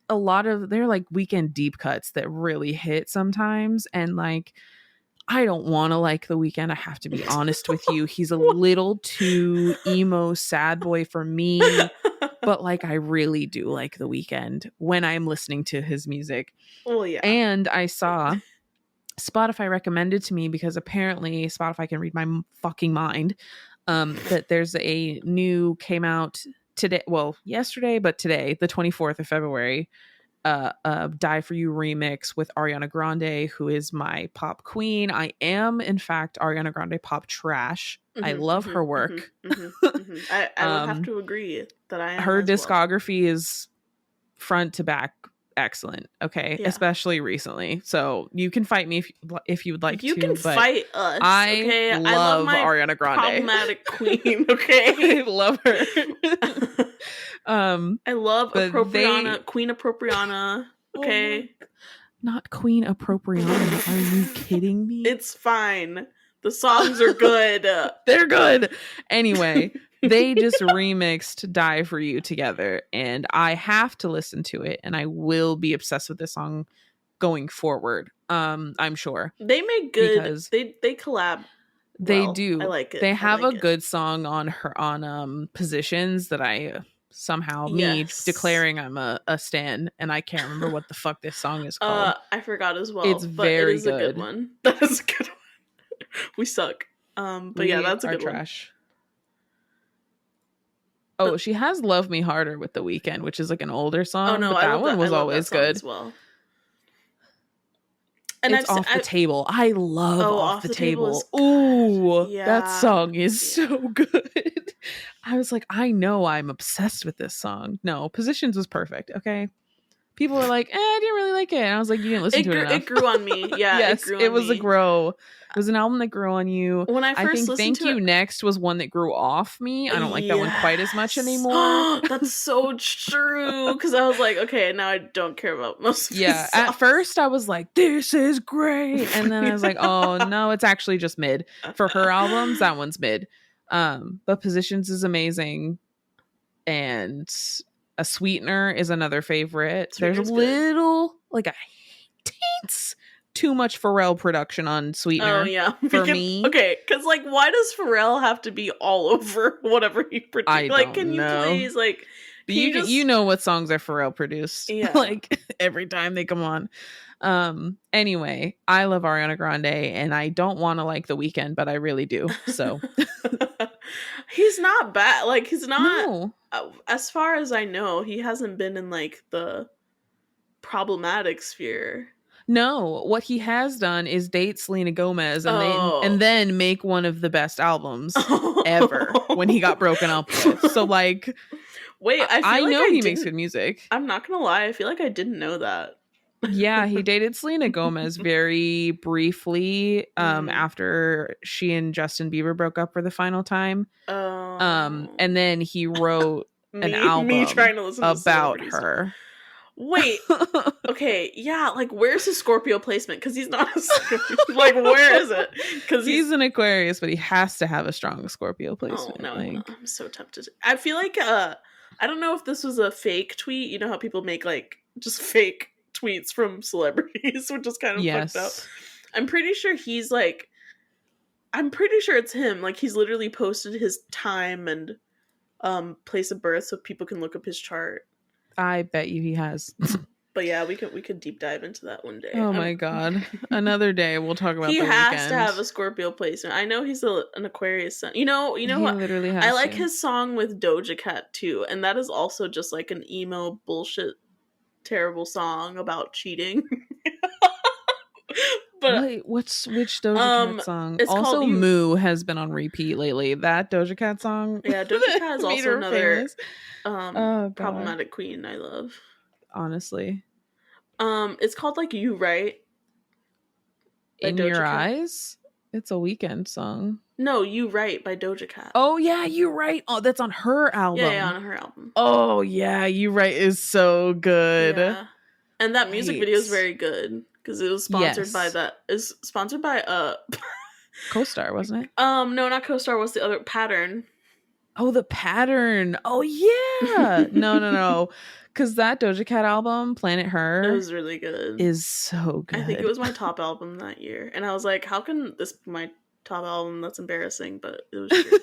a lot of they're like Weeknd deep cuts that really hit sometimes. And like, I don't want to like The Weeknd. I have to be honest with you. He's a little too emo sad boy for me. But like, I really do like The Weeknd when I'm listening to his music. Oh yeah. And I saw Spotify recommended to me, because apparently Spotify can read my fucking mind, that there's a new came out today. Well, yesterday, but today, the 24th of February, Die For You remix with Ariana Grande, who is my pop queen. I am, in fact, Ariana Grande pop trash. I love her work. I would have to agree that I am. Her discography is front to back excellent. Okay. Yeah. Especially recently. So you can fight me if you would like to. You can fight us. I love my Ariana Grande. Problematic queen. Okay. I love her. I love Queen Appropriana. Okay. Not Queen Appropriana. Are you kidding me? It's fine. The songs are good. They're good. Anyway, they just remixed Die For You together, and I have to listen to it, and I will be obsessed with this song going forward. I'm sure. They make good, they collab. They do. I like it. They have a good song on Positions that I somehow me declaring I'm a stan, and I can't remember what the fuck this song is called. I forgot as well. It's very good. A good one. That is a good one. We suck. But yeah, that's a good trash. Oh, she has Love Me Harder with The Weeknd, which is like an older song. Oh no, but that one was always good as well. And it's Off the Table. I love Off the Table. Ooh, yeah. That song is so good. I was like, I know I'm obsessed with this song. No, Positions was perfect. Okay. People were like, I didn't really like it. And I was like, you didn't listen to it enough. It grew on me. Yeah, yes, it was a grow. It was an album that grew on you. When I first think Thank You Next was one that grew off me. I don't like that one quite as much anymore. That's so true. Because I was like, okay, now I don't care about most of these songs. At first I was like, this is great. And then I was like, oh, no, it's actually just mid. For her albums, that one's mid. But Positions is amazing. And A Sweetener is another favorite. There's a little, like a teens too much Pharrell production on Sweetener. Oh yeah, for me. Okay, because like, why does Pharrell have to be all over whatever he produced? I don't can know. You please like? You know what songs are Pharrell produced? Yeah, like every time they come on. Anyway, I love Ariana Grande, and I don't want to like The Weeknd, but I really do. So he's not bad. Like he's not. No. As far as I know, he hasn't been in like the problematic sphere. No, what he has done is date Selena Gomez and then make one of the best albums ever when he got broken up with. So like, wait, I know he makes good music. I'm not gonna lie, I feel like I didn't know that. Yeah, he dated Selena Gomez very briefly after she and Justin Bieber broke up for the final time. And then he wrote an album trying to listen about her. Wait, okay, yeah, like where's his Scorpio placement? Because he's not a Scorpio. Like, where is it? Because he's an Aquarius, but he has to have a strong Scorpio placement. Oh no, I'm so tempted. I feel like I don't know if this was a fake tweet. You know how people make like just fake tweets from celebrities, which is kind of fucked up. I'm pretty sure it's him. Like he's literally posted his time and place of birth so people can look up his chart. I bet you he has. But yeah, we could deep dive into that one day. Oh my god. Another day we'll talk about he The has Weeknd. To have a Scorpio placement. I know he's an Aquarius sun. You know he what? Literally has I like his song with Doja Cat too, and that is also just like an emo bullshit terrible song about cheating. But wait, which Doja Cat song? Also, Moo has been on repeat lately. That Doja Cat song. Yeah, Doja Cat is also another problematic queen I love. Honestly. It's called like You Right. In Your Eyes? It's a Weeknd song. No, You Right by Doja Cat. Oh yeah, You Right. Oh, that's on her album. Yeah, on her album. Oh yeah, You Right is so good. Yeah. And that music video is very good. because it was sponsored by that. Is sponsored by CoStar, wasn't it? No, not CoStar. What's the other Pattern? Oh, the Pattern. Oh yeah. No. Because that Doja Cat album, Planet Her, it was really good. Is so good. I think it was my top album that year, and I was like, "How can this be my top album? That's embarrassing." But it was true.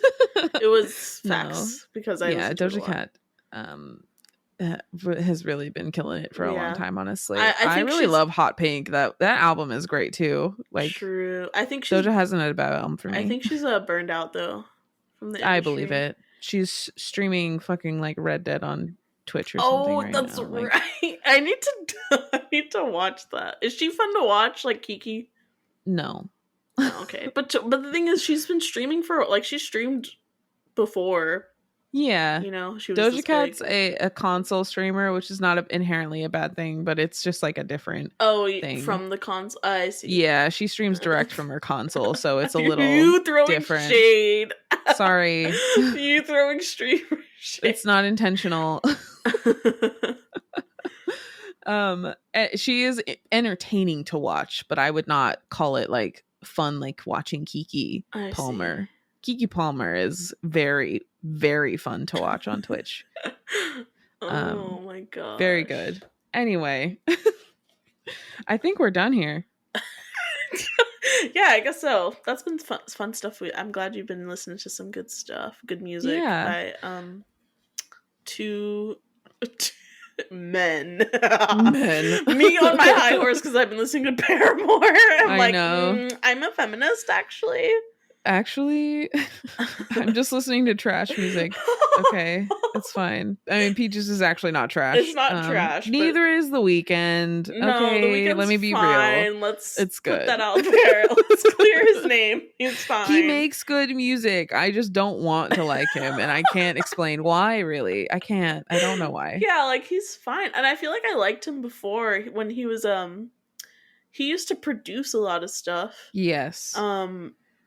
It was facts because I Doja Cat has really been killing it for a long time. Honestly, I really love Hot Pink. That album is great too. Like, true. I think Doja hasn't had a bad album for me. I think she's burned out though from the industry. I believe it. She's streaming fucking like Red Dead on Twitch or something. Oh, that's right. Like, I need to watch that. Is she fun to watch, like Kiki? No. Oh, okay, but the thing is, she's been streaming for like she streamed before. Yeah, you know, she was Doja Cat's a console streamer, which is not inherently a bad thing, but it's just like a different thing. From the console. I see. Yeah, she streams direct from her console, so it's a little you throwing different. Shade. Sorry, you throwing streamer shade. It's not intentional. She is entertaining to watch, but I would not call it like fun, like watching Keke Palmer. Keke Palmer is very, very fun to watch on Twitch. Oh my god. Very good. Anyway, I think we're done here. Yeah, I guess so. That's been fun stuff. I'm glad you've been listening to some good stuff. Good music by two men. Me on my high horse because I've been listening to Paramore. I know. I'm a feminist, actually. Actually, I'm just listening to trash music. Okay, it's fine. I mean, Peaches is actually not trash. It's not trash. Neither is The Weeknd. No, okay, The Weeknd's let me be fine. real. It's good. Put that out there. Let's clear his name. He's fine. He makes good music. I just don't want to like him, and I can't explain why. Really, I can't. I don't know why. Yeah, like he's fine, and I feel like I liked him before when he was he used to produce a lot of stuff. Yes.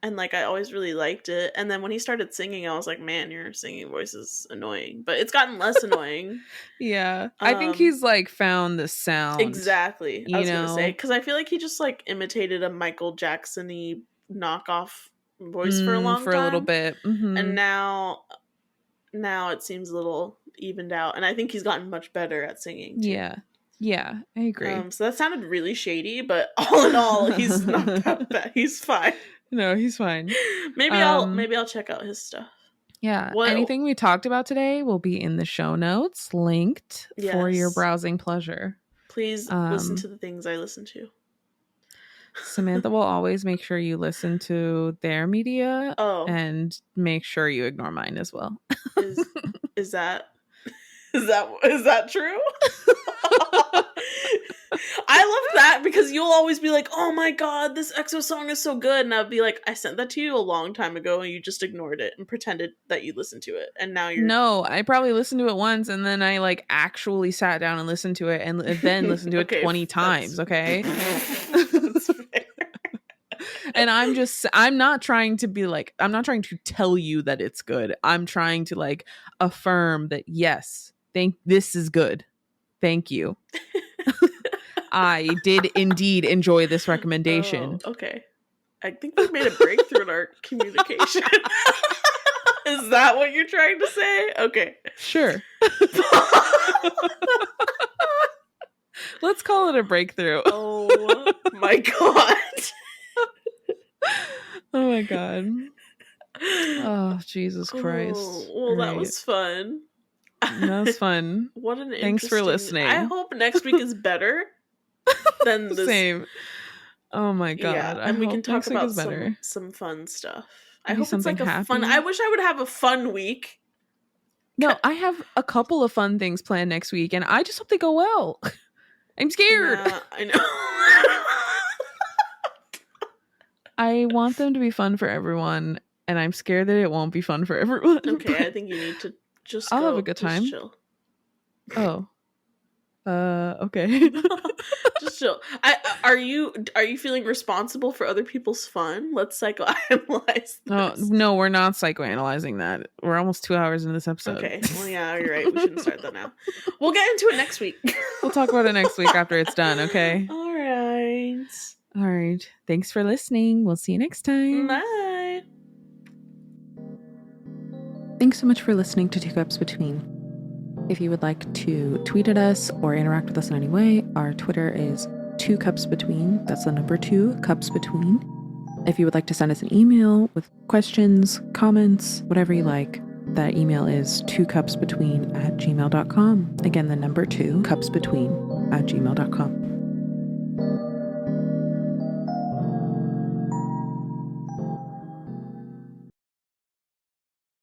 And like I always really liked it, and then when he started singing, I was like, "Man, your singing voice is annoying." But it's gotten less annoying. Yeah, I think he's like found the sound exactly. I was gonna say because I feel like he just like imitated a Michael Jackson-y knockoff voice for a long time, a little bit, and now it seems a little evened out, and I think he's gotten much better at singing. Too. Yeah, I agree. So that sounded really shady, but all in all, he's not that bad. He's fine. No, he's fine. Maybe I'll check out his stuff. Yeah. Anything we talked about today will be in the show notes, linked for your browsing pleasure. Please listen to the things I listen to. Samantha will always make sure you listen to their media and make sure you ignore mine as well. Is that true? I love that because you'll always be like, "Oh my god, this EXO song is so good," and I'll be like, "I sent that to you a long time ago, and you just ignored it and pretended that you listened to it, and now you're." No, I probably listened to it once, and then I like actually sat down and listened to it, and then listened to it 20 times. Okay. That's fair. And I'm not trying to tell you that it's good. I'm trying to like affirm that yes, this is good. Thank you. I did indeed enjoy this recommendation. Oh, okay. I think we made a breakthrough in our communication. Is that what you're trying to say? Okay. Sure. Let's call it a breakthrough. Oh my god. Oh my god. Oh, Jesus Christ. Well, that was fun. That was fun. What an Thanks for listening. I hope next week is better than this. Same. Oh my god. Yeah, and we can talk about some fun stuff. I hope it's like a fun. I wish I would have a fun week. No, I have a couple of fun things planned next week, and I just hope they go well. I'm scared. Yeah, I know. I want them to be fun for everyone, and I'm scared that it won't be fun for everyone. Okay, I think you need to just I'll have a good time. Chill. Oh. Okay. Just chill. Are you feeling responsible for other people's fun? Let's psychoanalyze this. No, we're not psychoanalyzing that. We're almost 2 hours into this episode. Okay. Well, yeah, you're right. We shouldn't start that now. We'll get into it next week. We'll talk about it next week after it's done, okay? All right. All right. Thanks for listening. We'll see you next time. Bye. Thanks so much for listening to Two Cups Between. If you would like to tweet at us or interact with us in any way, our Twitter is 2 Cups Between. That's the number 2 Cups Between. If you would like to send us an email with questions, comments, whatever you like, that email is 2cupsbetween@gmail.com. Again, the number 2 cupsbetween@gmail.com.